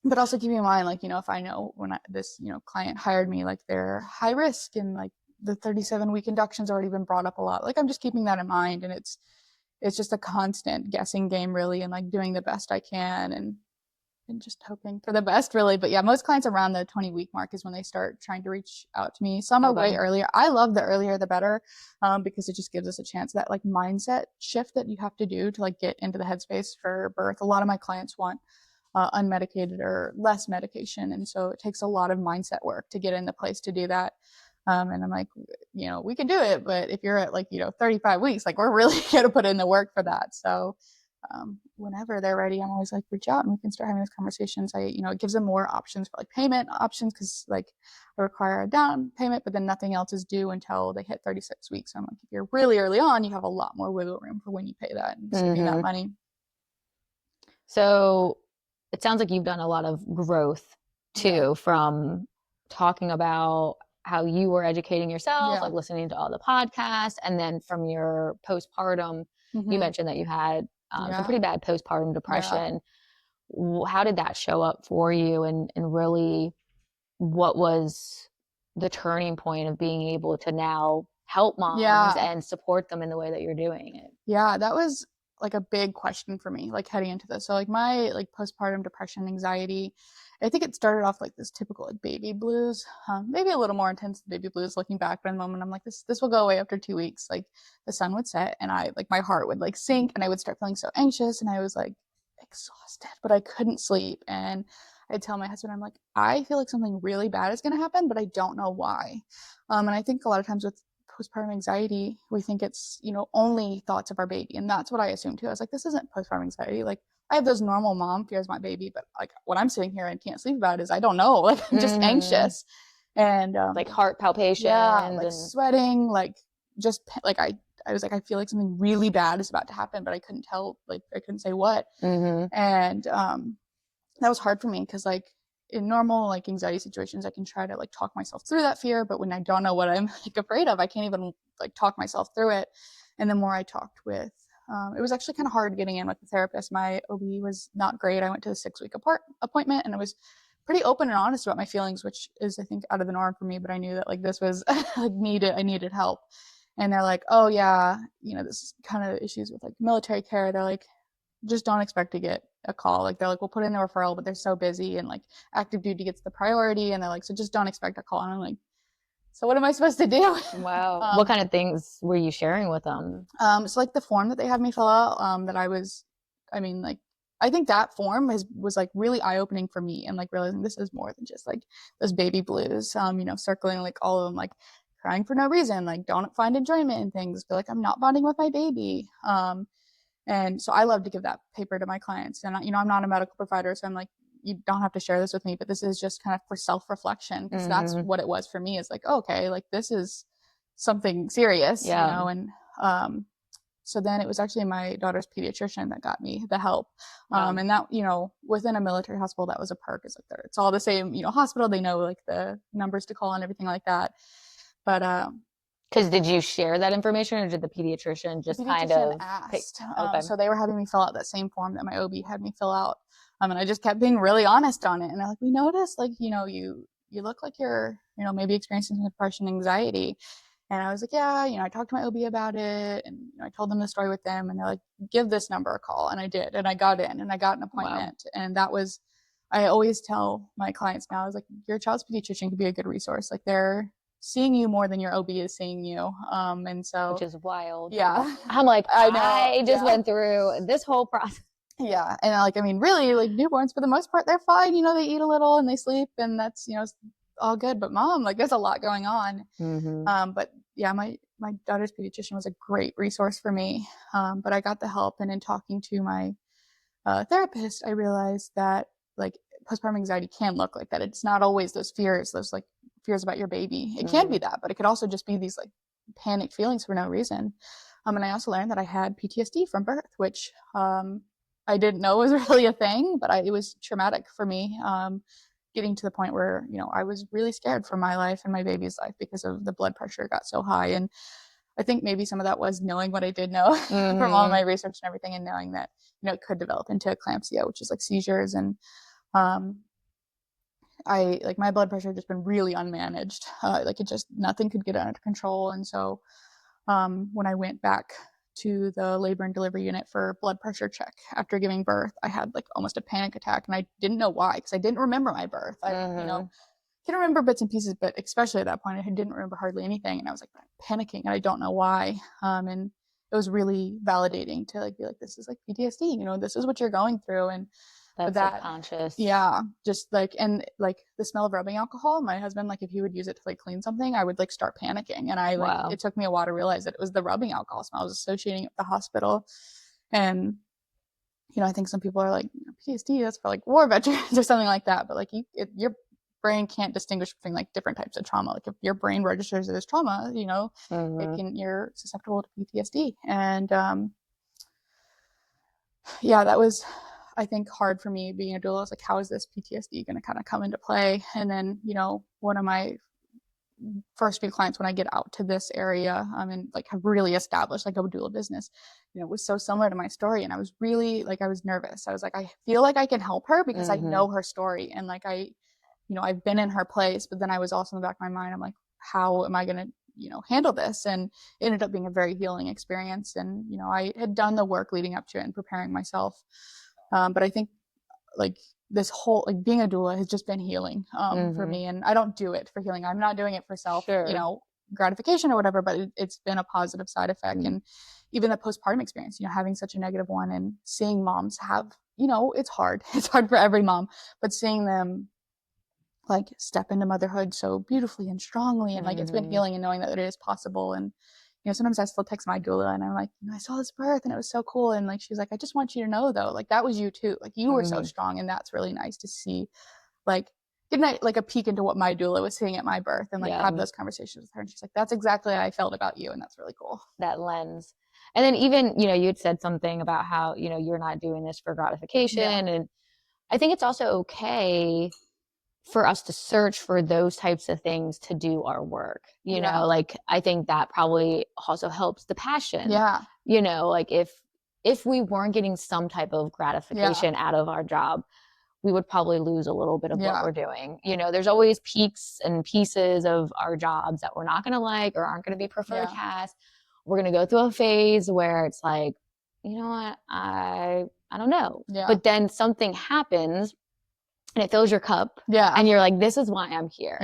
But also keeping in mind, like, you know, if I know when this, you know, client hired me, like they're high risk and like the 37-week induction's already been brought up a lot. Like I'm just keeping that in mind, and it's just a constant guessing game really, and like doing the best I can and just hoping for the best really. But yeah, most clients around the 20-week mark is when they start trying to reach out to me. Some are way earlier. I love the earlier the better, because it just gives us a chance, that like mindset shift that you have to do to like get into the headspace for birth. A lot of my clients want unmedicated or less medication, and so it takes a lot of mindset work to get in the place to do that. And I'm like, you know, we can do it, but if you're at like, you know, 35 weeks, like we're really going to put in the work for that. So whenever they're ready, I'm always like, reach out and we can start having those conversations. You know, it gives them more options for like payment options, because like I require a down payment, but then nothing else is due until they hit 36 weeks. So I'm like, if you're really early on, you have a lot more wiggle room for when you pay that and saving that money. So it sounds like you've done a lot of growth too, from talking about how you were educating yourself, like listening to all the podcasts, and then from your postpartum, you mentioned that you had some pretty bad postpartum depression. How did that show up for you, and really what was the turning point of being able to now help moms and support them in the way that you're doing it? Yeah, that was like a big question for me, like heading into this. So like my like postpartum depression, anxiety, I think it started off like this typical like baby blues, maybe a little more intense than baby blues looking back. But in the moment, I'm like, this will go away after 2 weeks. Like the sun would set and I like my heart would like sink and I would start feeling so anxious and I was like exhausted, but I couldn't sleep. And I'd tell my husband, I'm like, I feel like something really bad is going to happen, but I don't know why. And I think a lot of times with postpartum anxiety, we think it's, you know, only thoughts of our baby. And that's what I assumed too. I was like, this isn't postpartum anxiety. Like I have those normal mom fears my baby, but like what I'm sitting here and can't sleep about is I don't know. Like I'm just anxious. And like heart palpitations. Like sweating, like just like I was like, I feel like something really bad is about to happen, but I couldn't tell, like I couldn't say what. And that was hard for me because like in normal like anxiety situations, I can try to like talk myself through that fear, but when I don't know what I'm like afraid of, I can't even like talk myself through it. And the more I talked with, it was actually kind of hard getting in with the therapist. My OB was not great. I went to the 6-week appointment and I was pretty open and honest about my feelings, which is I think out of the norm for me, but I knew that like this was like I needed help. And they're like, oh yeah, you know, this is kind of issues with like military care. They're like, just don't expect to get a call. Like they're like, we'll put in the referral, but they're so busy and like active duty gets the priority. And they're like, so just don't expect a call. And I'm like, so what am I supposed to do? Wow. What kind of things were you sharing with them? So like the form that they had me fill out, I think that form was like really eye-opening for me, and like realizing this is more than just like those baby blues, you know, circling like all of them, like crying for no reason, like don't find enjoyment in things, feel like I'm not bonding with my baby. And so I love to give that paper to my clients. And, you know, I'm not a medical provider, so I'm like, you don't have to share this with me, but this is just kind of for self-reflection, because that's what it was for me, is like, oh, okay, like this is something serious, you know. And So then it was actually my daughter's pediatrician that got me the help. Wow. And that, within a military hospital, that was a perk. It's like it's all the same, hospital. They know like the numbers to call and everything like that. But Because did you share that information, or did the pediatrician the just kind pediatrician of pick? asked. Okay. So they were having me fill out that same form that my OB had me fill out. And I just kept being really honest on it. And they're like, we noticed, like, you look like you're, maybe experiencing some depression, anxiety. And I was like, yeah, I talked to my OB about it, and I told them the story with them, and they're like, give this number a call. And I did, and I got in, and I got an appointment. Wow. And that was, I always tell my clients now, I was like, your child's pediatrician could be a good resource. Like, they're seeing you more than your OB is seeing you. And so, which is wild. Yeah. I'm like, I know. I just went through this whole process. Yeah. And really, like, newborns, for the most part, they're fine. They eat a little and they sleep, and that's, all good. But mom, like, there's a lot going on. Mm-hmm. But yeah, my daughter's pediatrician was a great resource for me. But I got the help, and in talking to my therapist, I realized that, like, postpartum anxiety can look like that. It's not always those fears, like fears about your baby. It can be that, but it could also just be these like panic feelings for no reason. And I also learned that I had PTSD from birth, which I didn't know was really a thing, but it was traumatic for me. Getting to the point where, I was really scared for my life and my baby's life because of the blood pressure got so high. And I think maybe some of that was knowing what I did know from all my research and everything, and knowing that, it could develop into eclampsia, which is like seizures. And my blood pressure had just been really unmanaged. Nothing could get under control. And so when I went back to the labor and delivery unit for blood pressure check after giving birth, I had like almost a panic attack, and I didn't know why, because I didn't remember my birth. I can remember bits and pieces, but especially at that point, I didn't remember hardly anything, and I was like panicking, and I don't know why. And it was really validating to like be like, this is like PTSD, this is what you're going through. And that's subconscious. Yeah, just like, and like the smell of rubbing alcohol, my husband, like, if he would use it to like clean something, I would like start panicking. And Wow. It took me a while to realize that it was the rubbing alcohol smell. I was associating it with the hospital. And I think some people are like, PTSD, that's for like war veterans or something like that. But like your brain can't distinguish between like different types of trauma. Like if your brain registers it as trauma, you're susceptible to PTSD. And that was, I think, hard for me being a doula. I was like, how is this PTSD going to kind of come into play? And then, one of my first few clients, when I get out to this area, and like have really established like a doula business, was so similar to my story. And I was really like, I was nervous. I was like, I feel like I can help her because I know her story. And like, I've been in her place, but then I was also in the back of my mind, I'm like, how am I going to, handle this? And it ended up being a very healing experience. And, I had done the work leading up to it and preparing myself. But I think like this whole, like being a doula has just been healing for me. And I don't do it for healing. I'm not doing it for self, gratification or whatever, but it's been a positive side effect. And even the postpartum experience, having such a negative one and seeing moms have, it's hard. It's hard for every mom, but seeing them like step into motherhood so beautifully and strongly, and like it's been healing, and knowing that it is possible. And sometimes I still text my doula and I'm like, I saw this birth and it was so cool, and like she's like, I just want you to know though, like that was you too, like you were so strong. And that's really nice to see, like get like a peek into what my doula was seeing at my birth, and like have those conversations with her, and she's like, that's exactly how I felt about you. And that's really cool, that lens. And then even you had said something about how you're not doing this for gratification. And I think it's also okay for us to search for those types of things to do our work, like I think that probably also helps the passion. Like if we weren't getting some type of gratification out of our job, we would probably lose a little bit of what we're doing. There's always peaks and pieces of our jobs that we're not going to like or aren't going to be preferred tasks. We're going to go through a phase where it's like, you know what, I don't know. But then something happens and it fills your cup. And you're like, this is why I'm here.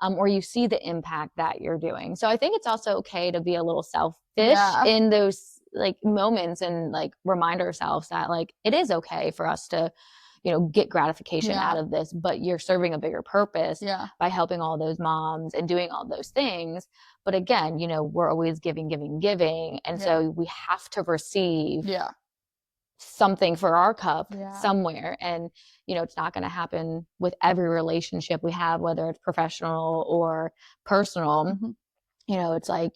Or you see the impact that you're doing. So I think it's also okay to be a little selfish in those like moments, and like remind ourselves that like it is okay for us to, get gratification out of this, but you're serving a bigger purpose by helping all those moms and doing all those things. But again, we're always giving. And so we have to receive something for our cup somewhere. And it's not going to happen with every relationship we have, whether it's professional or personal. It's like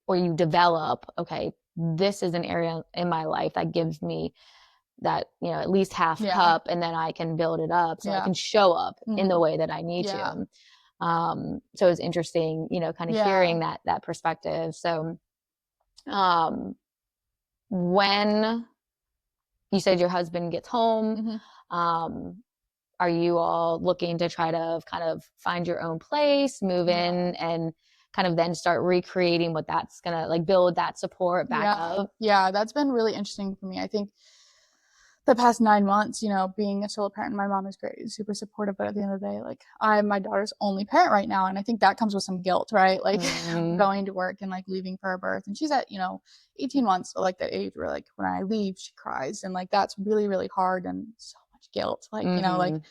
or you develop, okay, this is an area in my life that gives me that, at least half cup, and then I can build it up so I can show up in the way that I need to. So it was interesting, kind of hearing that perspective. So, when you said your husband gets home, are you all looking to try to kind of find your own place, move in, and kind of then start recreating what that's gonna like build that support back up? Yeah, that's been really interesting for me. I think the past 9 months, being a solo parent, my mom is great, super supportive, but at the end of the day, like, I'm my daughter's only parent right now, and I think that comes with some guilt, right? Like, going to work and, like, leaving for her birth, and she's at, 18 months, so, like, that age where, like, when I leave, she cries, and, like, that's really, really hard and so much guilt, like, like,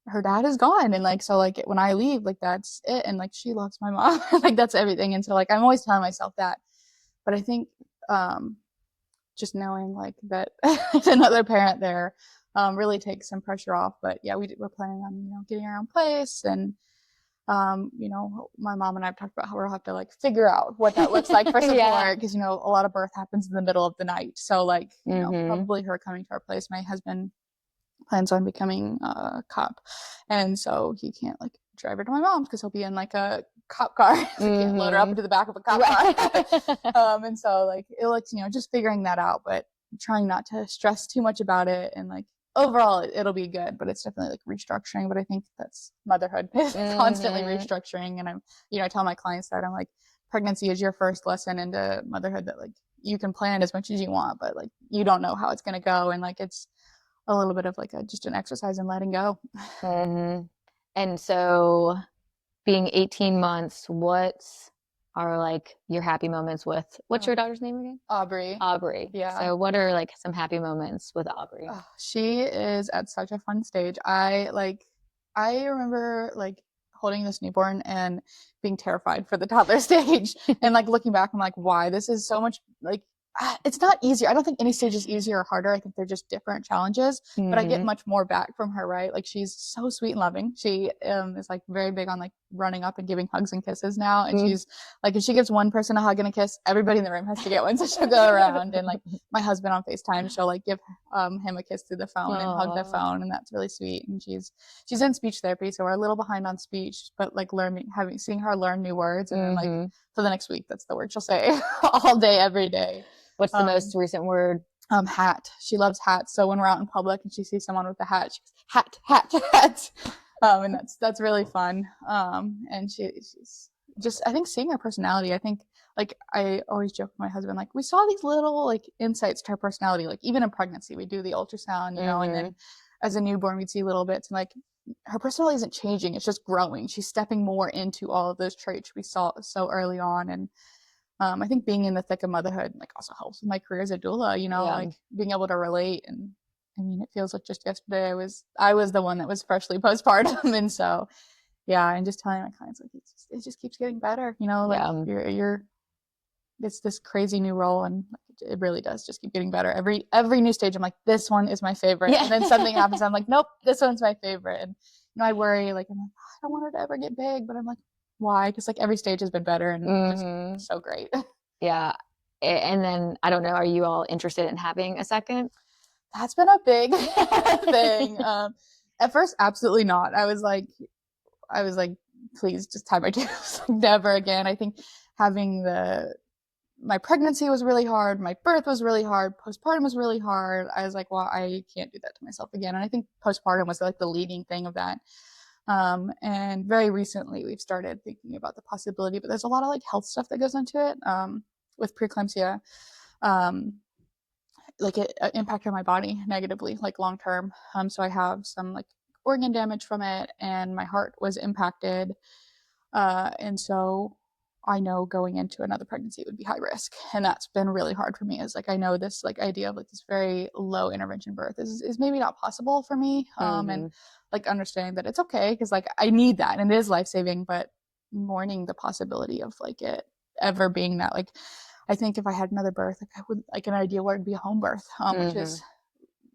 her dad is gone, and, like, so, like, when I leave, like, that's it, and, like, she loves my mom, like, that's everything, and so, like, I'm always telling myself that, but I think, just knowing like that another parent there really takes some pressure off. But yeah, we're planning on getting our own place, and my mom and I have talked about how we'll have to like figure out what that looks like for support, because a lot of birth happens in the middle of the night, so like probably her coming to our place. My husband plans on becoming a cop, and so he can't like drive her to my mom's because he'll be in like a cop car. So he can't load her up into the back of a cop car. And so like it looks, just figuring that out, but trying not to stress too much about it, and like overall it'll be good, but it's definitely like restructuring. But I think that's motherhood, constantly restructuring. And I tell my clients that I'm like, pregnancy is your first lesson into motherhood, that like you can plan as much as you want, but like you don't know how it's going to go, and like it's a little bit of like just an exercise in letting go. And so being 18 months, what are like your happy moments with, what's your daughter's name again? Aubrey. Yeah. So what are like some happy moments with Aubrey? She is at such a fun stage. I remember like holding this newborn and being terrified for the toddler stage, and like looking back, I'm like, why? This is so much like, it's not easier. I don't think any stage is easier or harder. I think they're just different challenges, but I get much more back from her, right? Like, she's so sweet and loving. She is like very big on like running up and giving hugs and kisses now. And she's like, if she gives one person a hug and a kiss, everybody in the room has to get one. So she'll go around, and like my husband on FaceTime, she'll like give him a kiss through the phone and hug the phone. And that's really sweet. And she's in speech therapy, so we're a little behind on speech, but like seeing her learn new words. And then like for the next week, that's the word she'll say all day, every day. What's the most recent word? Hat. She loves hats. So when we're out in public and she sees someone with a hat, she goes, hat, hat, hat. And that's really fun. And she's just, I think, seeing her personality. I think, like, I always joke with my husband, like, we saw these little like insights to her personality. Like, even in pregnancy, we do the ultrasound, and then as a newborn, we'd see little bits, and like her personality isn't changing. It's just growing. She's stepping more into all of those traits we saw so early on. And I think being in the thick of motherhood like also helps with my career as a doula, like being able to relate. And I mean, it feels like just yesterday I was the one that was freshly postpartum. And so, yeah, and just telling my clients, like, it just keeps getting better, like you're it's this crazy new role, and it really does just keep getting better. Every new stage, I'm like, this one is my favorite. And then something happens, I'm like, nope, this one's my favorite. And I worry, like, I'm like, I don't want her to ever get big, but I'm like, why? Because like every stage has been better, and just so great. Yeah. And then I don't know, are you all interested in having a second? That's been a big thing. At first, absolutely not. I was like, please just tie my toes. Never again. I think having my pregnancy was really hard. My birth was really hard. Postpartum was really hard. I was like, well, I can't do that to myself again. And I think postpartum was like the leading thing of that. And very recently we've started thinking about the possibility, but there's a lot of like health stuff that goes into it. With preeclampsia, like it impacted my body negatively, like long term. So I have some like organ damage from it, and my heart was impacted. And so I know going into another pregnancy would be high risk. And that's been really hard for me, is like, I know this like idea of like this very low intervention birth is maybe not possible for me. And like understanding that it's okay, because like I need that and it is life-saving, but mourning the possibility of like it ever being that. Like, I think if I had another birth, like I would like an idea where it'd be a home birth, which is,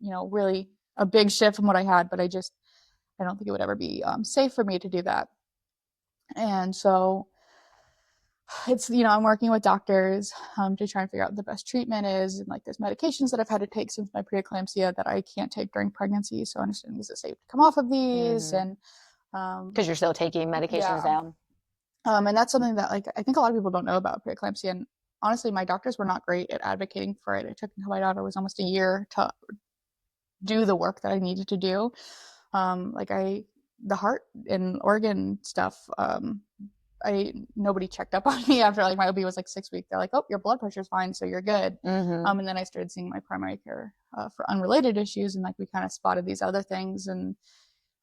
really a big shift from what I had, but I don't think it would ever be safe for me to do that. And so it's, I'm working with doctors to try and figure out what the best treatment is. And like there's medications that I've had to take since my preeclampsia that I can't take during pregnancy. So understanding, is it safe to come off of these? And because you're still taking medications yeah. down. And that's something that like I think a lot of people don't know about preeclampsia. And honestly, my doctors were not great at advocating for it. It took until my daughter was almost a year to do the work that I needed to do. The heart and organ stuff, nobody checked up on me after like my OB was like 6 weeks. They're like, oh, your blood pressure's fine, so you're good. And then I started seeing my primary care for unrelated issues, and like we kind of spotted these other things. And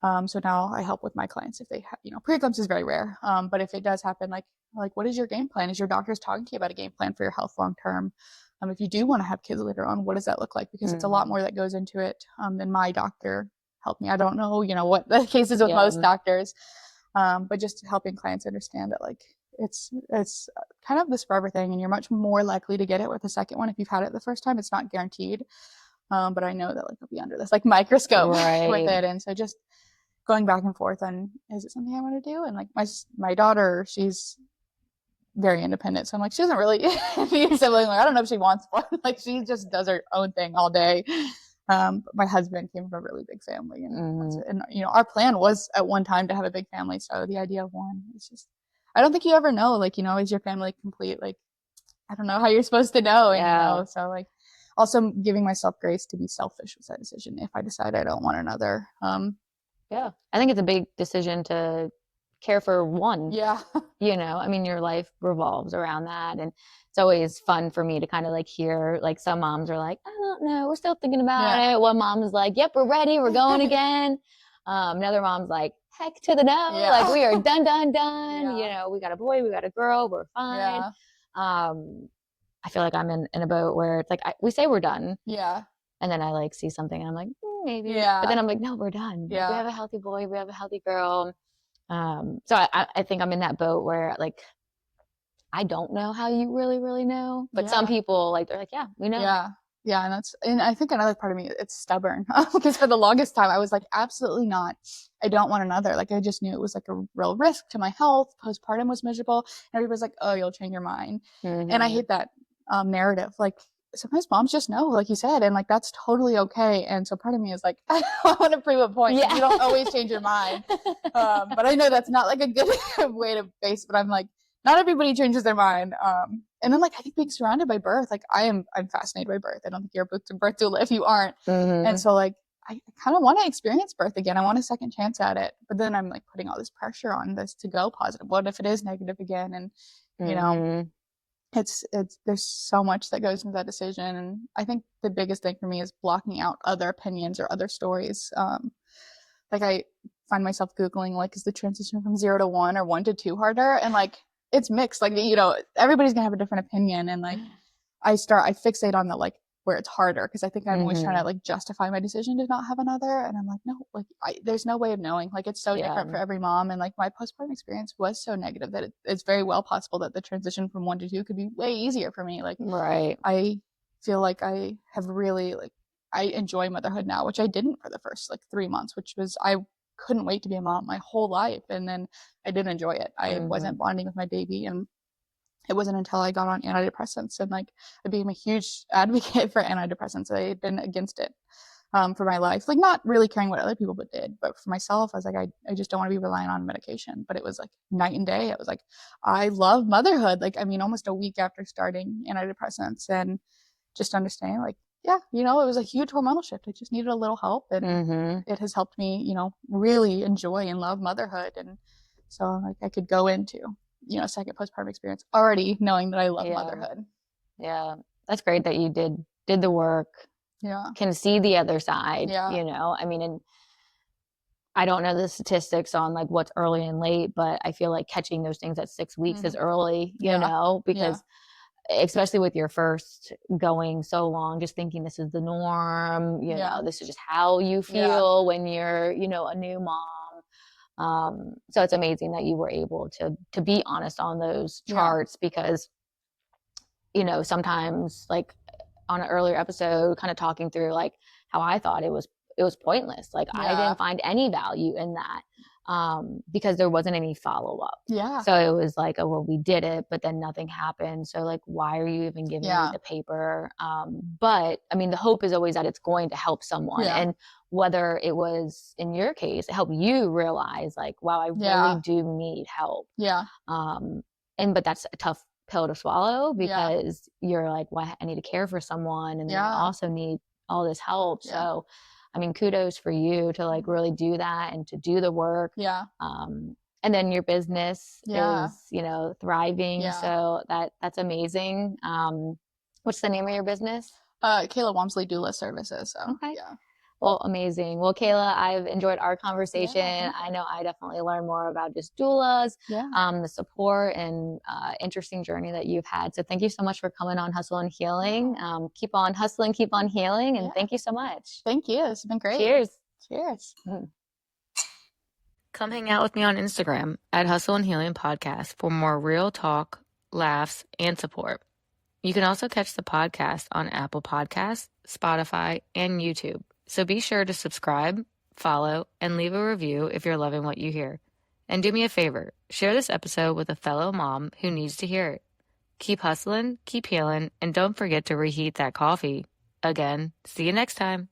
so now I help with my clients if they have, preeclampsia is very rare. But if it does happen, like what is your game plan? Is your doctor's talking to you about a game plan for your health long term? If you do want to have kids later on, what does that look like? Because it's a lot more that goes into it than my doctor helped me. I don't know, what the case is with most doctors, but just helping clients understand that like it's kind of this forever thing, and you're much more likely to get it with the second one if you've had it the first time. It's not guaranteed, but I know that like I'll be under this like microscope with it, and so just going back and forth on, is it something I want to do? And like my daughter, she's very independent, so I'm like, she doesn't really need a sibling. Like I don't know if she wants one. Like she just does her own thing all day. But my husband came from a really big family, and our plan was at one time to have a big family. So the idea of one is just, I don't think you ever know, like, is your family complete? Like, I don't know how you're supposed to know. And, so like also giving myself grace to be selfish with that decision. If I decide I don't want another. I think it's a big decision to care for one. Yeah. I mean, your life revolves around that. And it's always fun for me to kind of like hear, like some moms are like, I don't know, we're still thinking about it. One mom is like, yep, we're ready, we're going again. Another mom's like, heck to the no, like we are done. We got a boy, we got a girl, we're fine. I feel like I'm in a boat where it's like we say we're done. And then I like see something and I'm like, maybe. But then I'm like, no, we're done. Like, we have a healthy boy, we have a healthy girl. So I think I'm in that boat where like I don't know how you really, really know. But some people like they're like, yeah, we know. Yeah, and I think another part of me, it's stubborn. Because for the longest time I was like, absolutely not. I don't want another. Like I just knew it was like a real risk to my health. Postpartum was miserable. And everybody's like, oh, you'll change your mind. And I hate that narrative. Like sometimes moms just know, like you said, and like that's totally okay. And so part of me is like, I want to prove a point. Like, you don't always change your mind. But I know that's not like a good way to base. But I'm like, not everybody changes their mind. And then like I think being surrounded by birth, like I'm fascinated by birth. I don't think you're a birth doula if you aren't. And so like I kind of want to experience birth again. I want a second chance at it. But then I'm like putting all this pressure on this to go positive. What if it is negative again? And it's there's so much that goes into that decision. And I think the biggest thing for me is blocking out other opinions or other stories. Like I find myself Googling, like, is the transition from 0 to 1 or 1 to 2 harder? And like, it's mixed. Like, everybody's gonna have a different opinion. And like, I fixate on the, like, where it's harder. Cause I think I'm always trying to like justify my decision to not have another. And I'm like, no, like there's no way of knowing. Like, it's so different for every mom. And like my postpartum experience was so negative that it's very well possible that the transition from 1 to 2 could be way easier for me. Like, I feel like I have really like, I enjoy motherhood now, which I didn't for the first like 3 months, which was, I couldn't wait to be a mom my whole life. And then I did enjoy it. I wasn't bonding with my baby. And it wasn't until I got on antidepressants, and like I became a huge advocate for antidepressants. I had been against it for my life, like not really caring what other people did, but for myself, I was like, I just don't want to be relying on medication. But it was like night and day. It was like, I love motherhood. Like, I mean, almost a week after starting antidepressants, and just understanding like, it was a huge hormonal shift. I just needed a little help, and it has helped me, really enjoy and love motherhood. And so like I could go into, second postpartum experience already knowing that I love motherhood. Yeah. That's great that you did the work. Can see the other side, I mean, and I don't know the statistics on like what's early and late, but I feel like catching those things at 6 weeks is early, because especially with your first going so long, just thinking this is the norm, this is just how you feel when you're, a new mom. So it's amazing that you were able to be honest on those charts, because, sometimes like on an earlier episode, kind of talking through like how I thought it was pointless. Like I didn't find any value in that. because there wasn't any follow-up. Yeah. So it was like, oh, well, we did it, but then nothing happened. So like, why are you even giving me the paper? But I mean, the hope is always that it's going to help someone. Yeah. And whether it was in your case, it helped you realize like, wow, I really do need help. Yeah. But that's a tough pill to swallow because you're like, well, I need to care for someone. And then I also need all this help. So I mean, kudos for you to like really do that and to do the work. Yeah. And then your business is, you know, thriving. Yeah. So that's amazing. What's the name of your business? Kayla Wamsley Doula Services. So okay. Yeah. Well, amazing. Well, Kayla, I've enjoyed our conversation. Yeah. I know I definitely learned more about just doulas, the support and interesting journey that you've had. So thank you so much for coming on Hustle and Healing. Keep on hustling, keep on healing. And thank you so much. Thank you. It's been great. Cheers. Cheers. Come hang out with me on Instagram at Hustle and Healing Podcast for more real talk, laughs, and support. You can also catch the podcast on Apple Podcasts, Spotify, and YouTube. So be sure to subscribe, follow, and leave a review if you're loving what you hear. And do me a favor, share this episode with a fellow mom who needs to hear it. Keep hustling, keep healing, and don't forget to reheat that coffee. Again, see you next time.